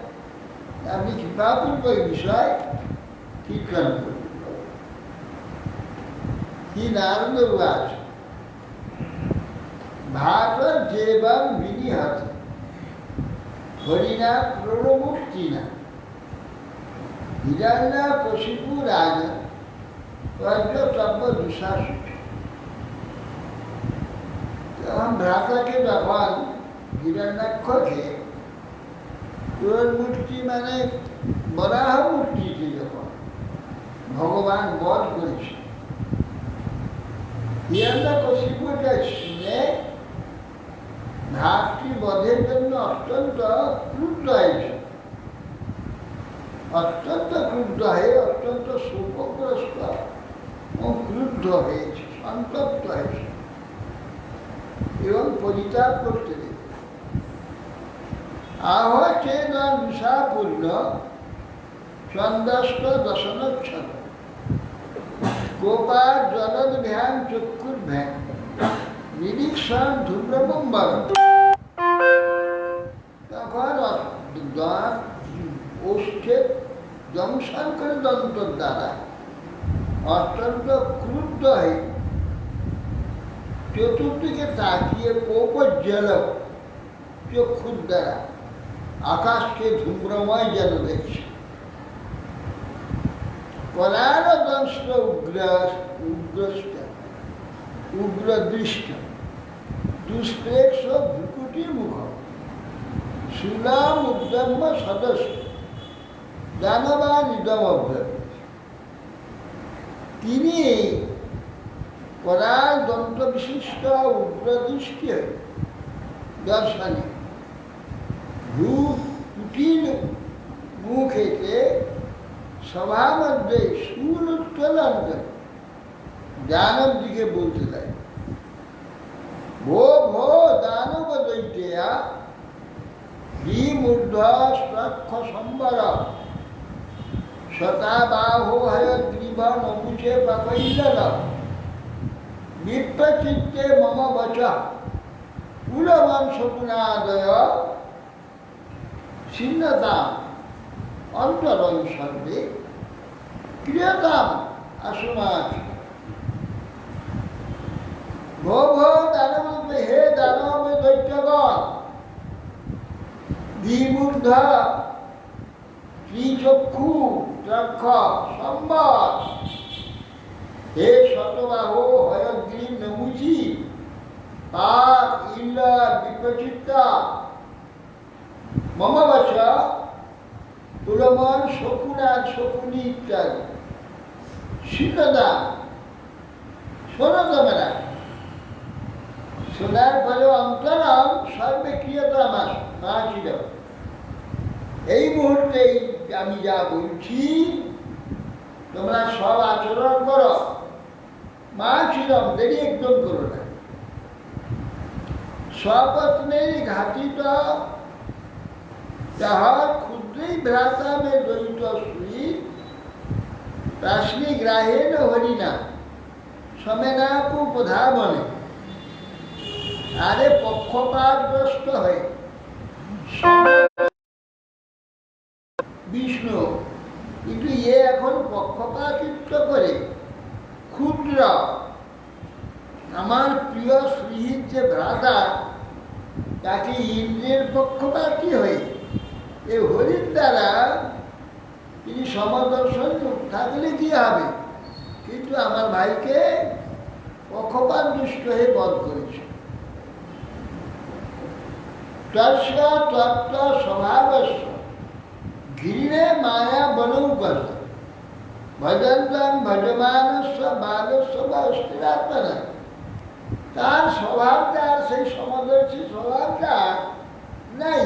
আপনি কৃপাপূর্ব এই বিষয় কীর্তন করুন। কি নারদ উবাচ ভাগবত যেবং বিনিহত হরিণা ক্রোড়মূর্তিনা হিরণ্যকশিপু রাজা বজ্রতব্য দুঃশাসু। তখন ভ্রাতাকে যখন হিরণ্যাক্ষকে ক্রোড় মূর্তি মানে বরাহ মূর্তিকে যখন ভগবান বধ করেছে, হিরণ্যকশিপুটা শুনে ভ্রাতৃবধের জন্য অত্যন্ত ক্রুদ্ধ হয়েছে, অত্যন্ত ক্রুদ্ধ হয়ে অত্যন্ত শোকগ্রস্ত ও ক্রুদ্ধ হয়েছে, সন্তপ্ত হয়েছে এবং পরিত্যাগ করতে দেবে। আহ চেদন বিষাপূর্ণ ছন্দস্ত দশনচ্ছদ গোপাল জলদ ভ্যান চক্ষুর ভ্যান নিরীক্ষণ ধূম্রবম্বর। তখন ওষ্ঠে দংশন করে দন্তর দ্বারা অত্যন্ত ক্রুদ্ধ হয়ে চতুর্দিকে তাকিয়ে কোপজ্জ্বল চক্ষুর দ্বারা আকাশকে ধূম্রময় যেন দেখছে। কলার দংশ উগ্রদৃষ্ট দুষ্প্রেক্ষ ভ্রুকুটি মুখ সুলাম উদ্যম্য সদস্য জানবান ইদম অভ্যর্থ। তিনি করার দন্ত বিশিষ্ট উগ্রদৃষ্টি দর্শনে ভ্রু কুটির মুখেতে সভা মধ্যে সুর উত্তোলন করে দানব দিকে বলতে দেয়, ভো ভো দানব দৈত্যা দ্বিমূর্ধ স্ত্রক্ষ সম্বর শতাবাহো হয়গ্রীব নমুচে প্রকৈলল বিপ্রচিত্তে মম বচ কুলবংশপুনাদয় ছিন্নতাম অন্তরং সর্বে ক্রিয়তাম আসমাচ। ভো ভো দানব, হে দানব দৈত্যগণ, দ্বিমূর্ধ ত্রিচক্ষু চক্ষ সম্বর, হে শতবাহু হয়গ্রীব নমুচি পাক ইন্দ্র বিপ্রচিত্তা মম বচ পুলমন শকুনা শকুনি ইত্যাদি। শীতদা শোনো তোমরা, শোনার পরে অন্তরম সর্বে ক্রিয়তাম ছিল। এই মুহূর্তে আমি যা বলছি তোমরা সব আচরণ করো, মা ছিলাম দেরি একদম করো না। স্বপত্নেই ঘাতিত তাহা ক্ষুদ্রই ভ্রাতা মে দৈত শ্রী প্রাশ্নী গ্রাহেন হরিণা সমেনাপু প্রধাবনে। আরে পক্ষপাতগ্রস্ত হয়ে বিষ্ণু, কিন্তু এ এখন পক্ষপাতিত্ব করে ক্ষুদ্র আমার প্রিয় শ্রীর যে ভ্রাতা তাকে ইন্দ্রের পক্ষপাতী হয়ে এ হরির দ্বারা তিনি সমদর্শন থাকলে কি হবে, কিন্তু আমার ভাইকে পক্ষপাত দুষ্ট হয়ে বধ করেছে। তস্য তত্ত্ব স্বভাবস্য ঘৃণে মায়া বনৌকর ভজন্তম ভজমানস্য বালস্য বা অস্থিরাত্মনা। তার স্বভাবটা, সেই সমদর্শী স্বভাবটা নাই।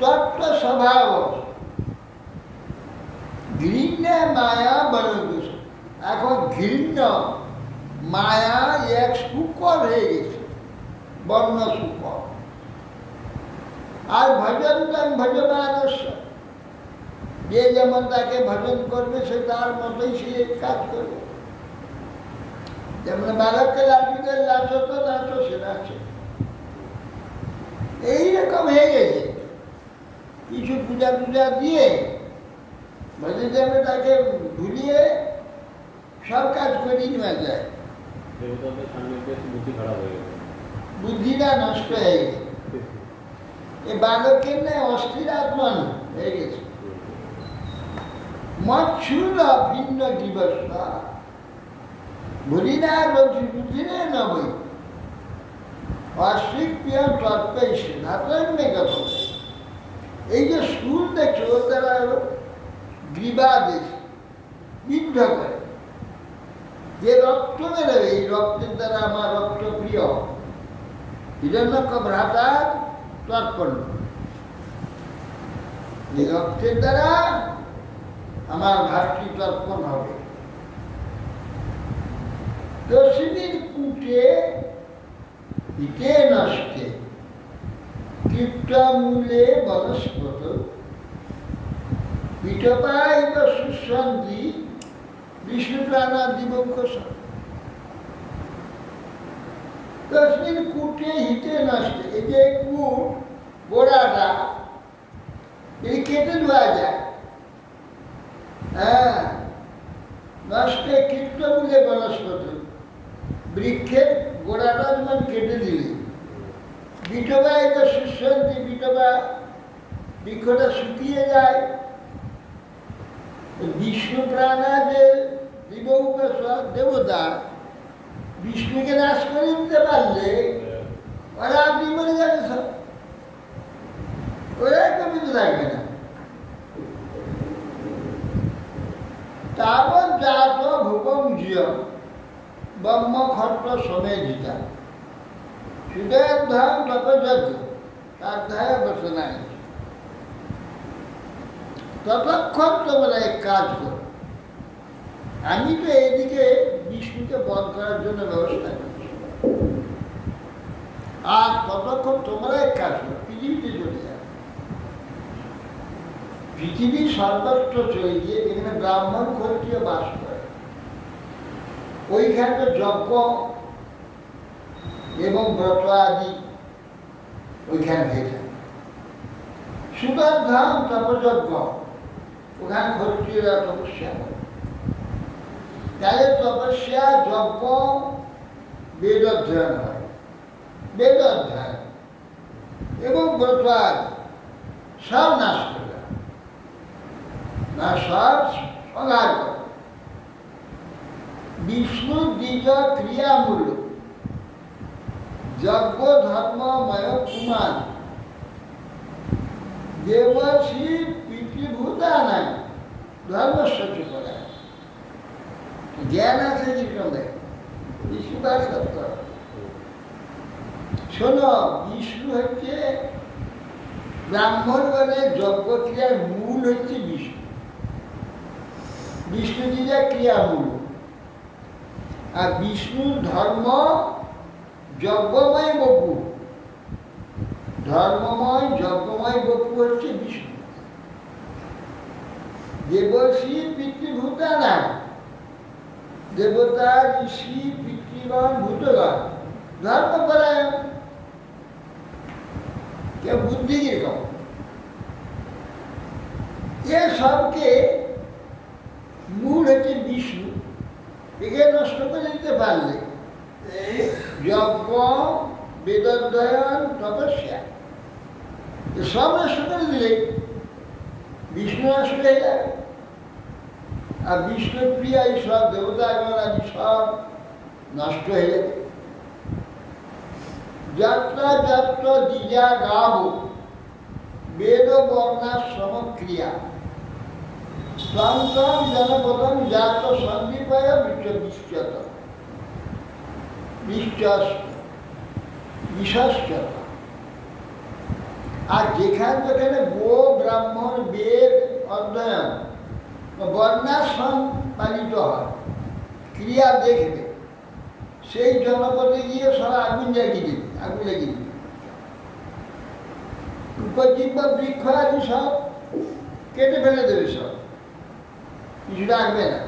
তত্ত্ব স্বভাব ঘৃণ্যে মায়া বনৌকর। এখন ঘৃণ্য মায়া এক শুকর হয়ে গেছে, বর্ণ শুকর। আর ভজন্তম ভজমানস্য যে যেমন তাকে ভজন করবে সে তার মতোই সে কাজ করবে। যেমন বালককে লাঠিতে নাচো তো নাচো, সে নাচে। এইরকম হয়ে গেছে। কিছু পূজা টুজা দিয়ে ভজন যাবে তাকে ভুলিয়ে সব কাজ করিয়ে নেওয়া যায়। দেবতাদের সান্নিধ্যে বুদ্ধি খারাপ হয়ে গেছে। বুদ্ধিটা নষ্ট হয়ে গেছে। এ বালকের ন্যায় অস্থির আত্মা হয়ে গেছে। মৎসুর ভিন্ন দিবস ভুলিনা রোজি বুদ্ধিনে নবই অশ্বিক প্রিয় তৎপেশ নাতন্যে গত। এই যে সুর দেখছো তারা গ্রীবাদেশ বিদ্ধ করে, যে রক্ত বেরোবে এই রক্তের দ্বারা আমার রক্ত প্রিয় হিরণ্যক ভ্রাতার তর্পণ, এই রক্তের দ্বারা আমার ভাতৃ তর্পণ হবে। দশমীর কুটে হিতে নষ্টে কীর্তমূলে বনস্পত বিটপায় বা সুশান্তি বিষ্ণুপ্রাণা দিবঙ্কস। দশমীর কুটে হিতে নষ্টে, এই যে কুট গোড়াটা এই কেটে দেওয়া যায়। হ্যাঁ, নষ্টে কীর্তমূলে বনস্পতি, বৃক্ষের গোড়াটা যেমন কেটে দিলে বিঠবা এটা সুশান্তি, বিঠবা বৃক্ষটা শুকিয়ে যায়। বিষ্ণু প্রাণা যে দেবতা বিষ্ণুকে নাশ করে দিতে পারলে ওরা আপনি মরে যাবে সব, ওরা কবিতা থাকবে না। তাবৎ জাত ভূপম জিয়ম ব্রহ্ম খট্ট সমেধিতা সুদেধ্যাম তপযজ্ঞ তাধ্যায় বসনায়। ততক্ষণ তোমরা এক কাজ করো, আমি তো এইদিকে বিষ্ণুকে বধ করার জন্য ব্যবস্থা করছি, আর ততক্ষণ তোমরা এক কাজ করো, পৃথিবীতে চলে যাও। পৃথিবীর সর্বত্র চলে গিয়ে যেখানে ব্রাহ্মণ ক্ষত্রিয় বাস করে ওইখানে যজ্ঞ এবং ব্রত আদি ওইখানে হয়ে যায়। সুদর্ধাম তপযজ্ঞ, ওখানে ক্ষত্রিয়রা তপস্যা করে। তাহলে তপস্যা, যজ্ঞ, বেদ অধ্যয়ন হয়, বেদ অধ্যয়ন এবং ব্রত আদি সব নাশ করে না, সব সংহার করে। বিষ্ণু দ্বিজ ক্রিয়ামূল যজ্ঞ ধর্মময় কুমার দেবশ্রী পিতৃভূতা নাই ধর্মস্বচ্ছ করা। জ্ঞান আছে জীবনে বিষ্ণুবার সত্য। শোনো, বিষ্ণু হচ্ছে ব্রাহ্মণ মানে যজ্ঞ ক্রিয়ার মূল হচ্ছে বিষ্ণু। বিষ্ণু দ্বিজা ক্রিয়ামূল। আর বিষ্ণুর ধর্ম যজ্ঞময় বপু, ধর্মময় যজ্ঞময় বপু হচ্ছে বিষ্ণু। দেবশ্রী পিতৃভূতা না, দেবতা ঋষি পিতৃগণ ভূতগণ ধর্মপরায়ণ, কেউ বুদ্ধি কিরকম এ সবকে মূল হচ্ছে বিষ্ণু। একে নষ্ট করে দিতে পারলে যজ্ঞ, বেদোদ্দয়ন, তপস্যা সব নষ্ট করে দিলে বিষ্ণু নষ্ট হয়ে যাবে। আর বিষ্ণু প্রিয়া এই সব দেবতাগণ আদি সব নষ্ট হয়ে যাবে। যাত্রা যাত্র দ্বিজা গাব বেদ বর্ণাশ্রম ক্রিয়া প্রান্তম জনপদম জাত সন্দীপয় বিশ্বত বিশ্বস্ত। আর যেখানে গো ব্রাহ্মণ বেদ অধ্যয়ন বর্ণাশ্রম পালিত হয়, ক্রিয়া দেখবে, সেই জনপদে গিয়ে সব আগুন জ্বালিয়ে দিবে, আগুন লাগিয়ে দিবে। উপজীব্য বৃক্ষ আদি সব কেটে ফেলে দেবে সব, কিছু রাখবে না।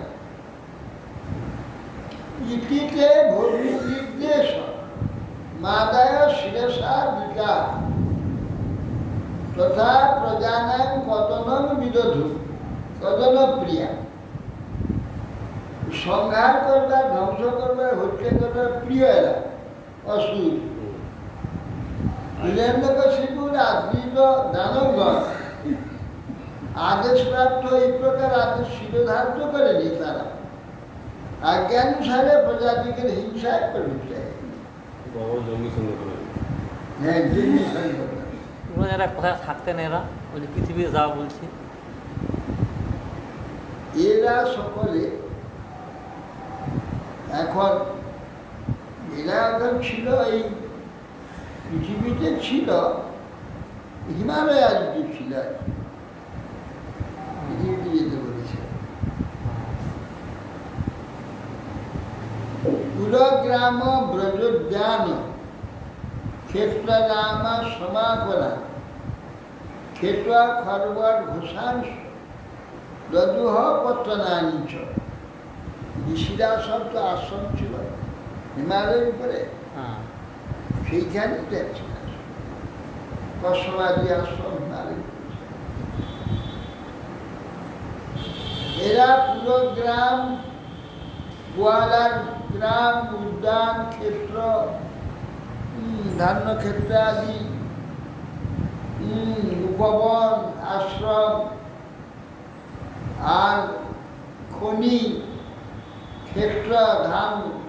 ইতিতে ভূমি নির্দেশ মাদায় শিরসা বিকা তথা প্রজানাং কতনং বিদধু কতন প্রিয়া। সংহার করবার, ধ্বংস করবার, হত্যা করবার প্রিয় এরা অসুর। হিরণ্যকশিপুর আদৃত দানবগণ আদেশপ্রাপ্ত এই প্রকার আদেশ শিরোধার্য করেনি তারা, আজ্ঞানুসারে প্রজাতিকে হিংসায় প্রবৃত্তি। হ্যাঁ, জঙ্গি সঙ্গে এরা কোথায় থাকতেন এরা? ওই যে পৃথিবীতে যা বলছি, এরা সকলে এখন এরা এখন ছিল এই পৃথিবীতে ছিল, হিমালয় আজকে ছিল পৃথিবীতে যেতে বলেছে। কুলগ্রাম ব্রজোদ্যান ক্ষেত্ররাম সমাকরা ক্ষেত্র খরবর ঘোষান দদুহ পত্তনানিচ। ঋষিরা সব তো আশ্রম ছিল হিমালয়ের উপরে, হ্যাঁ, সেইখানে যাচ্ছে কসবাদী আশ্রম হিমালয়। এরা পুরো গ্রাম, গোয়ালার গ্রাম, উদ্যান, ক্ষেত্র, ধান্য ক্ষেত্র আদি, উপবন, আশ্রম আর খনি, ক্ষেত্র,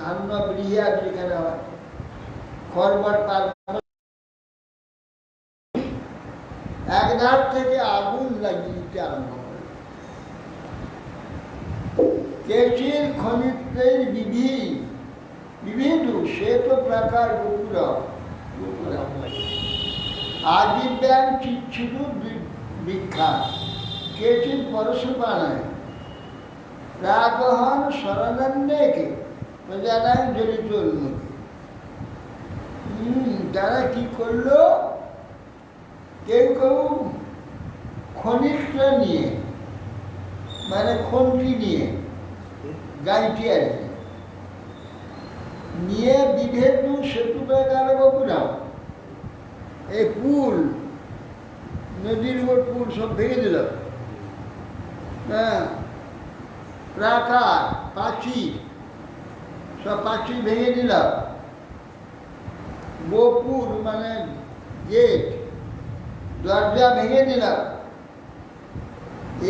ধান্য বৃহিয়া যেখানে হয়, খরবর পার এক ধার থেকে আগুন লাগিয়ে দিতে আরম্ভ করে। কেচির খনিত্রের বিভিন্ন শ্বেত প্রাকার গোপুর আদিব্যাং চিচ্ছুরু বিখ্যাত কেচির পরশুপানায় প্রাগহন শরণান্যকে প্রজানায় জড়িত উন্মুখী। তারা কি করলো, কেউ কেউ খনিত্র নিয়ে, মানে খন্তি নিয়ে, গাইটি আর কি নিয়ে বিভেদ সেতু প্রাকার গোপুরাম, এই পুল, নদীর উপর পুল সব ভেঙে দিল। হ্যাঁ, প্রাকার, প্রাচীর, সব প্রাচীর ভেঙে দিল। গোপুর মানে গেট, দরজা ভেঙে দিল।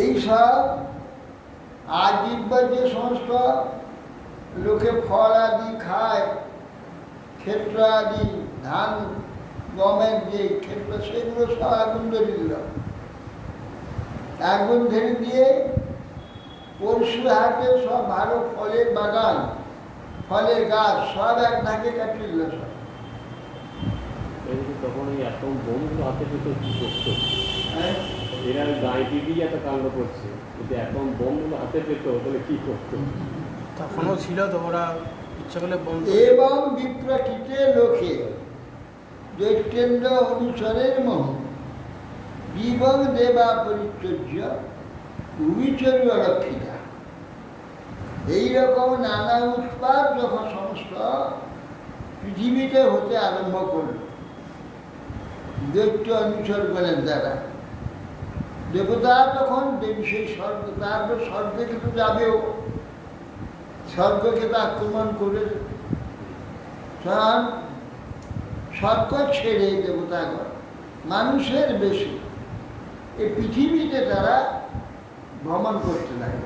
এইসব আজীব যে সমস্ত লোকে ফল আদি খায়, ক্ষেত্র আদি, ধান গমের যে ক্ষেত্র, সেগুলো সব আগুন ধরে দিল। আগুন ধরে দিয়ে পরশু হাটে সব ভালো ফলের বাগান, ফলের গাছ সব এক ধাকে কাটিয়ে দিল সব। তখন এই এত বোমগুলো হাতে পেত কি করতো? হ্যাঁ, এরা গাঁইটি দিয়ে এত কাণ্ড করছে, যদি এখন বোমগুলো হাতে পেত তাহলে কি করতো? তখনও ছিল তো, ওরা ইচ্ছা করলে বোম। এবং বিপ্রকৃতে লোকে দৈত্যেন্দ্র অনুসরের মোহ বিবং দেবা পরিচর্য ভূমিচর্য রক্ষিতা। এইরকম নানা উৎপাদ যখন সমস্ত পৃথিবীতে হতে আরম্ভ করল দৈত্য অনুসর্গণের দ্বারা, দেবতা তখন দেবী সেই স্বর্গ, তারপর স্বর্গে কিন্তু যাবেও, স্বর্গকে তো আক্রমণ করে স্বর্গ ছেড়ে দেবতাগণ মানুষের বেশি এই পৃথিবীতে তারা ভ্রমণ করতে লাগে।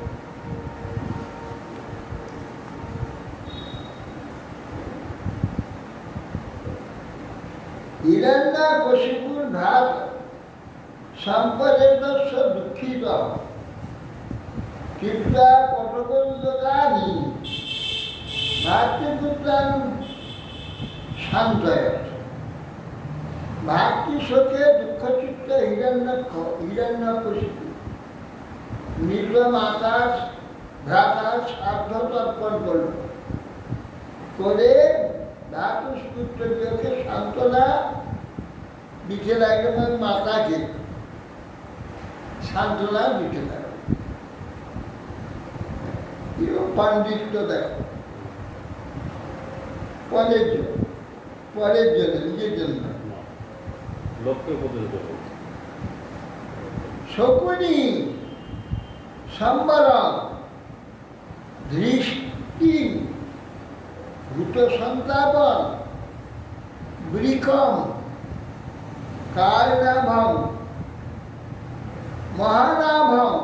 হিরণ্যকশিপুর ভ্রাত সম্পদের দুঃখিত কৃপা কটকল্যকারী ভাতৃপুত্রান শান্তয়। ভাতৃ শোকে দুঃখচিত্ত হিরণ্যকশিপু নিজ মাতার ভ্রাতার সাধ্য তর্পণ করল করে ভ্রাতুষ্পুত্রকে সান্ত্বনা দিতে লাগলো মাতাকে। সান্ত্বনা দিতে থাকো। পাণ্ডিত্য দেখো পরের জন্য, পরের জন্য, নিজের জন্য। লক্ষ্যে উপনীত হবে। শকুনি সম্বরম দৃষ্টি ভূত সন্তাপন বৃকম কালনাভম মহানাভম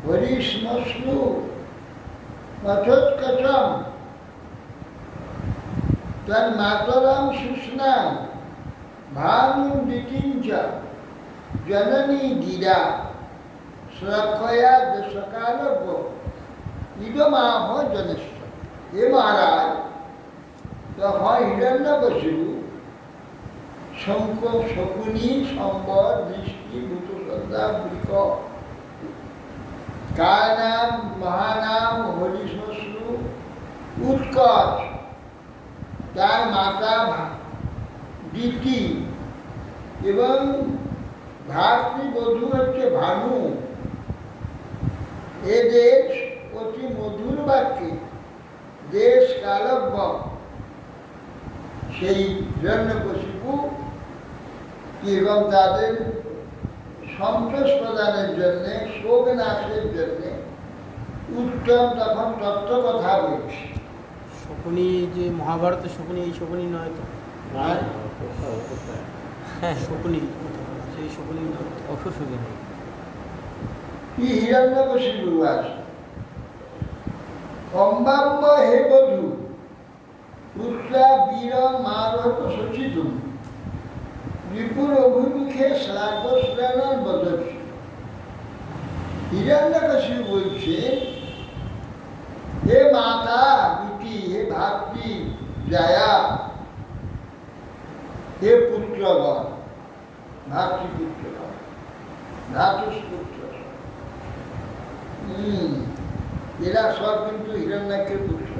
হরিশ্মশ্রু মথোৎকচম তন্মাতরম সুস্নাম ভানুদিতিঞ্চ জননী গিরা সুরক্ষয়া দশকালব্য ইদমাহ জনেশ্ব। হে মহারাজ, তখন হিরণ্যকশিপু শঙ্খ শকুনি সম্বর দৃষ্টি ভূতসন্ধ্যা বৃক কানাম মহানাম হরিশ্মশ্রু উৎকচ, তার মাতা দিতি এবং ভাতৃবধূ হচ্ছে ভানু, এদের অতি মধুর বাক্যে দেশ কালব্য সেই হিরণ্যকশিপু এবং তাদের সন্তোষ প্রদানের জন্যে, শোক নাশের জন্যে উত্তম তখন তত্ত্ব কথা বলছে। শকুনি যে মহাভারতের শকুনি, এই শকুনি নয় তো? শকুনি কথা বলা, সেই শকুনি নয় তো? অসুবিধা নেই। কি হিরণ্যকশিপু আছে অম্বাম্ব হে বধূ পুত্রা বীর মারত সচিতুম রিপুর অভিমুখে শ্লাঘ শ্রেণন বদস্য। হিরণ্যকশিপু বলছে, হে মাতা বিটি, হে ভাতৃ জায়া, হে পুত্রগণ, ভাতৃপুত্রগণ, ভ্রাতুষ্পুত্র, এরা সব কিন্তু হিরণ্যাক্ষের পুত্র।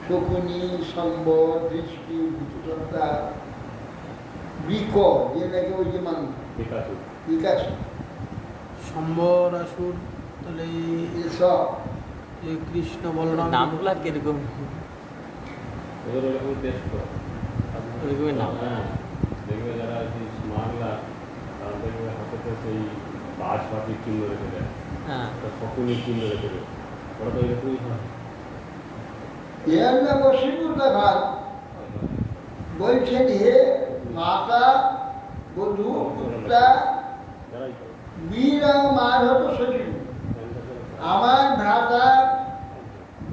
শকুনি সম্বর দৃষ্টি ভূতসত্তা বৃক, যে নাকি ওই যে মানুষ বিকাশ, সম্বর আসুর, তাহলে এসব এই কৃষ্ণ বলরাম নামগুলা কিরকম? ওদের ওরকম টেস্ট করো। ওরকমই নাম। হ্যাঁ, দেখবে যারা সেই স্মার্টরা তারা দেখবে হাতে সেই বাস বাটির চিহ্ন রেখে দেয়, হ্যাঁ, শকুনির চিহ্ন রেখে দেয়, ওরা তো এরকমই হয়। হিরণ্যকশিপু তখন বলছেন, হে মাতা বধূ পুত্রা যারাই করে বীর মারহত সচিব, আমার ভ্রাতা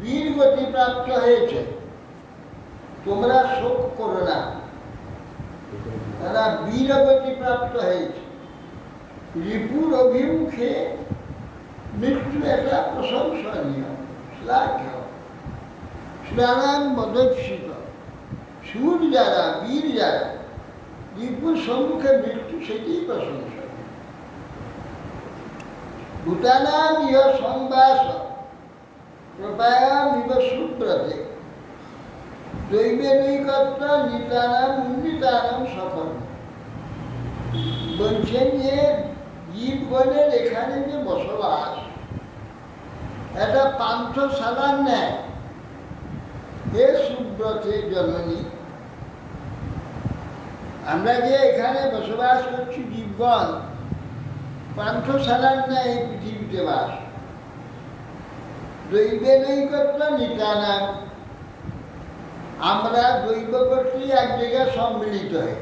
বীর গতি প্রাপ্ত হয়েছে, তোমরা শোক করো না, তারা বীর গতি প্রাপ্ত হয়েছে। রিপুর অভিমুখে মৃত্যু একটা প্রশংসনীয়, শ্লাঘ্য, স্নানান বদস্যিত, সুর যারা, বীর যারা, রিপুর সম্মুখে মৃত্যু সেটিই প্রশংসনীয়। ভূতানাম ইহ সংবাস প্রপায়ামিব সুব্রতে দৈবে নৈকত্র নিতানাম উন্নীতানাম সকল। বলছেন যে জীবগণের এখানে যে বসবাস, এটা পান্থশালার ন্যায়। হে সুব্রতে জননী, আমরা যে এখানে বসবাস করছি জীবগণ, পান্থশালার ন্যায় এই পৃথিবীতে বাস। দৈবে নৈকত্র নিতানাম, আমরা দৈব কর্তৃক এক জায়গায় সম্মিলিত হই।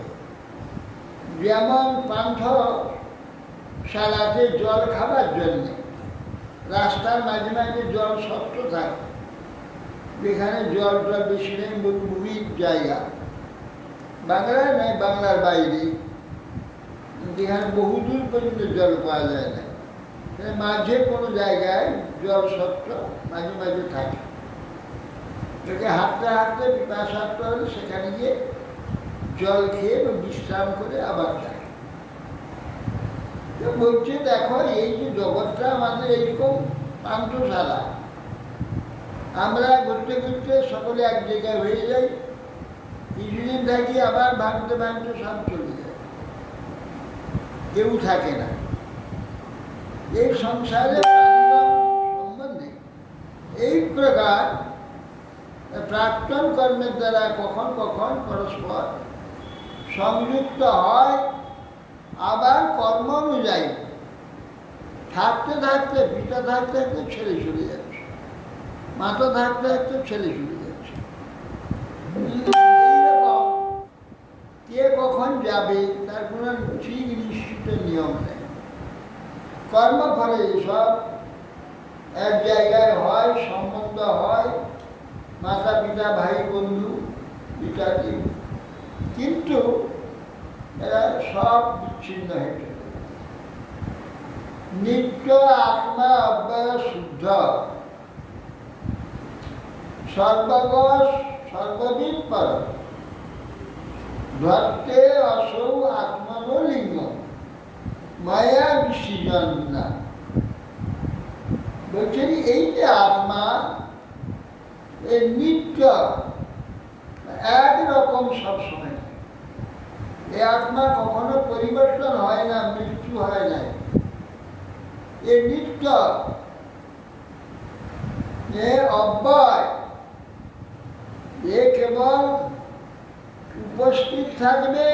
যেমন পান্থশালাতে জল খাবার জন্যে রাস্তার মাঝে মাঝে জল শক্ত থাকে, যেখানে জলটা বেশি নেই, মরুভূমির জায়গা, বাংলায় নয়, বাংলার বাইরে, যেখানে বহুদূর পর্যন্ত জল পাওয়া যায় না, মাঝে কোনো জায়গায় জল সত্ত্ব মাঝে মাঝে থাকে। লোকে হাঁটতে হাঁটতে পিপাসার্থ হলে সেখানে গিয়ে জল খেয়ে বিশ্রাম করে আবার যায়। তো বলছে, দেখো এই যে জগৎটা আমাদের এইরকম পান্থশালা, আমরা ঘুরতে ঘুরতে সকলে এক জায়গায় হয়ে যাই, কিছুদিন থাকি আবার ভাঙতে ভাঙতে সব চলে যায়। কেউ থাকে না। এই সংসারে প্রাণীগণ সম্বন্ধে এই প্রকার প্রাক্তন কর্মের দ্বারা কখন কখন পরস্পর সংযুক্ত হয়, আবার কর্ম অনুযায়ী থাকতে থাকতে, পিতা থাকতে থাকতে ছেলে চলে যাচ্ছে, মাতা থাকতে থাকতে ছেলে চলে যাচ্ছে। এইরকম কে কখন যাবে তার কোনো ঠিক নিশ্চিত নিয়ম নেই। কর্মফলে সব এক জায়গায় হয়, সম্বন্ধ হয়, মাতা পিতা ভাই বন্ধু ইত্যাদি, কিন্তু এরা সব বিচ্ছিন্ন হয়ে চলে। নিত্য আত্মা অব্যয় শুদ্ধ, সর্ববশ সর্ববিদ পর, ধত্তে অসৌ আত্মলিঙ্গ মায়া বিসৃজন না। বলছেন এই যে আত্মা, এই নিত্য, একরকম সবসময়। এই আত্মা কখনো পরিবর্তন হয় না, মৃত্যু হয় না। এ নিত্য, এ অব্যয়, এ কেবল উপস্থিত থাকবে,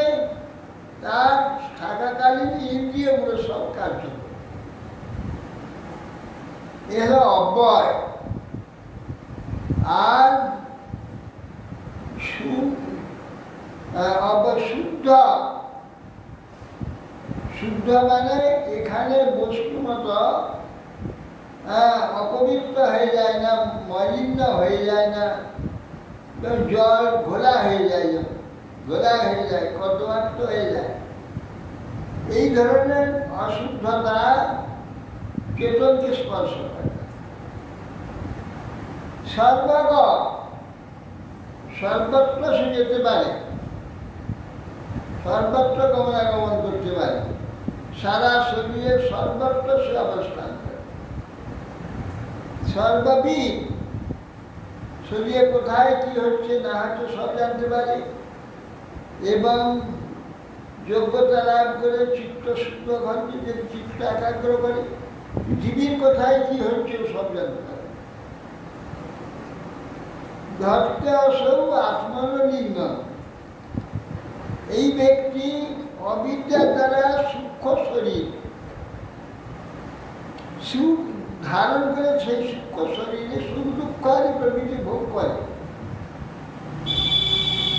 তার থাকাকালীন ইন্দ্রিয়গুলো সব কার্য করবে। এ হলো অব্যয়। আর শুদ্ধ, শুদ্ধ মানে এখানে বস্তুমত অপবিত্র হয়ে যায় না, মলিন্য হয়ে যায় না, জল ঘোলা হয়ে যায়, ঘোলা হয়ে যায়, কর্দমাক্ত হয়ে যায়। এই ধরনের অশুদ্ধতা চেতনকে স্পর্শ করে। সর্বগত, সর্বত্র সে যেতে পারে, সর্বত্র গমনাগমন করতে পারে, সারা শরীরে সর্বত্র সে অবস্থান করে। সর্ববিদ, শরীরে কোথায় কি হচ্ছে না হচ্ছে সব জানতে পারে, এবং যোগ্যতা লাভ করে চিত্ত শুদ্ধ ঘটে, যে চিত্ত একাগ্র করে পৃথিবীর কোথায় কি হচ্ছে সব জানতে পারে। ধরতে অসৌ আত্মলিঙ্গ, এই ব্যক্তি অবিদ্যার দ্বারা সূক্ষ্ম শরীর সুখ ধারণ করে, সেই সূক্ষ্ম শরীরে সুখ দুঃখ প্রভৃতি ভোগ করে।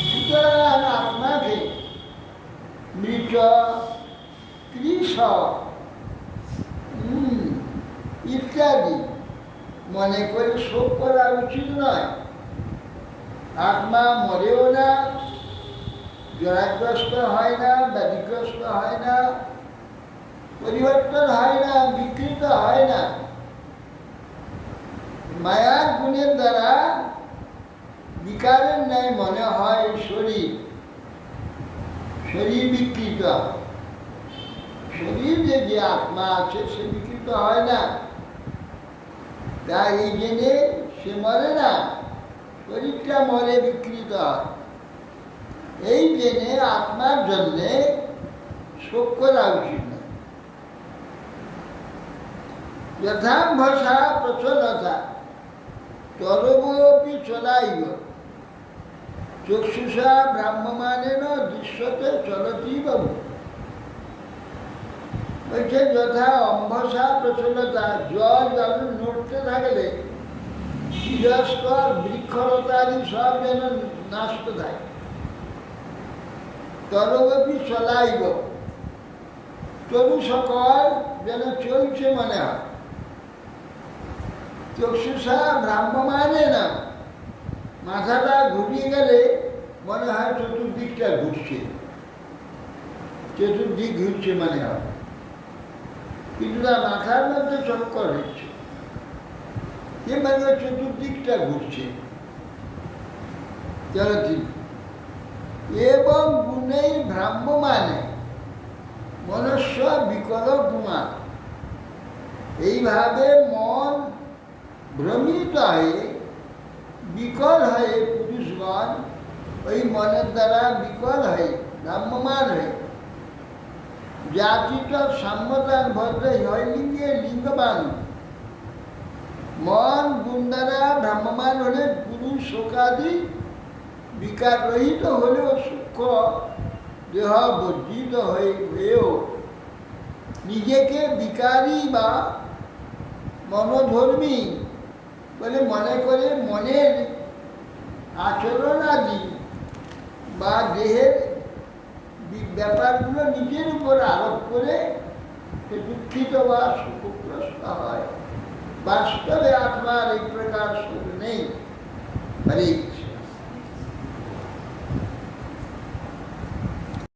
সুতরাং আত্মাকে মৃত, কৃষ ইত্যাদি মনে করে শোক করা উচিত নয়। আত্মা মরেও না, জড়াগ্রস্ত হয় না, ব্যাধিগ্রস্ত হয় না, পরিবর্তন হয় না, বিকৃত হয় না। মায়ার গুণের দ্বারা বিকারের ন্যায় মনে হয় শরীর, শরীর বিকৃত। শরীর যে আত্মা আছে সে বিকৃত হয় না, তাই এই জেনে সে মরে না, শরীরটা মরে, বিকৃত হয়। এই জেনে আত্মার জন্যে শোক করা উচিত না। যথাম্ভসা প্রচলতা তরবপি চলাইব, চক্ষুষা ব্রাহ্মমানেন দৃশ্যতে চলতি বাবু। বলছে যথা অম্ভসা প্রচলতা, জল যেন নড়তে থাকলে তিরস্কর বৃক্ষলতাদি সব যেন নষ্ট থাকে। তরবপি চলাইব, তরু সকল যেন চলছে মনে হয়। চক্ষুষা ভ্রাম্যমানে না, মাথাটা ঘুরিয়ে গেলে মনে হয় চতুর্দিকটা ঘুরছে, চতুর্দিক ঘুরছে মনে হয়, কিন্তু তার মাথার মধ্যে চক্কর হচ্ছে, যে মানে চতুর্দিকটা ঘুরছে। চলতি এবং গুণেই ভ্রাম্যমানে মনুষ্য বিকল গুণা, এইভাবে মন ভ্রমিত হয়ে বিকল হয়ে পুরুষগণ ওই মনের দ্বারা বিকল হয়ে ভ্রাম্যমান হয়ে জাতিত সাম্যতান ভদ্র হয়লিঙ্গে লিঙ্গবান মন গুণ দ্বারা ভ্রাম্যমান হলে গুরু শোকাদি বিকার রহিত হলেও সূক্ষ্ম দেহ বর্জিত হয়েও নিজেকে বিকারী বা মনোধর্মী বলে মনে করে মনের আচরণ আদি বা দেহের ব্যাপারগুলো নিজের উপর আরোপ করে সে দুঃখিত বা সুখগ্রস্ত হয়। বাস্তবে আত্মার এই প্রকার সুখ নেই। হরে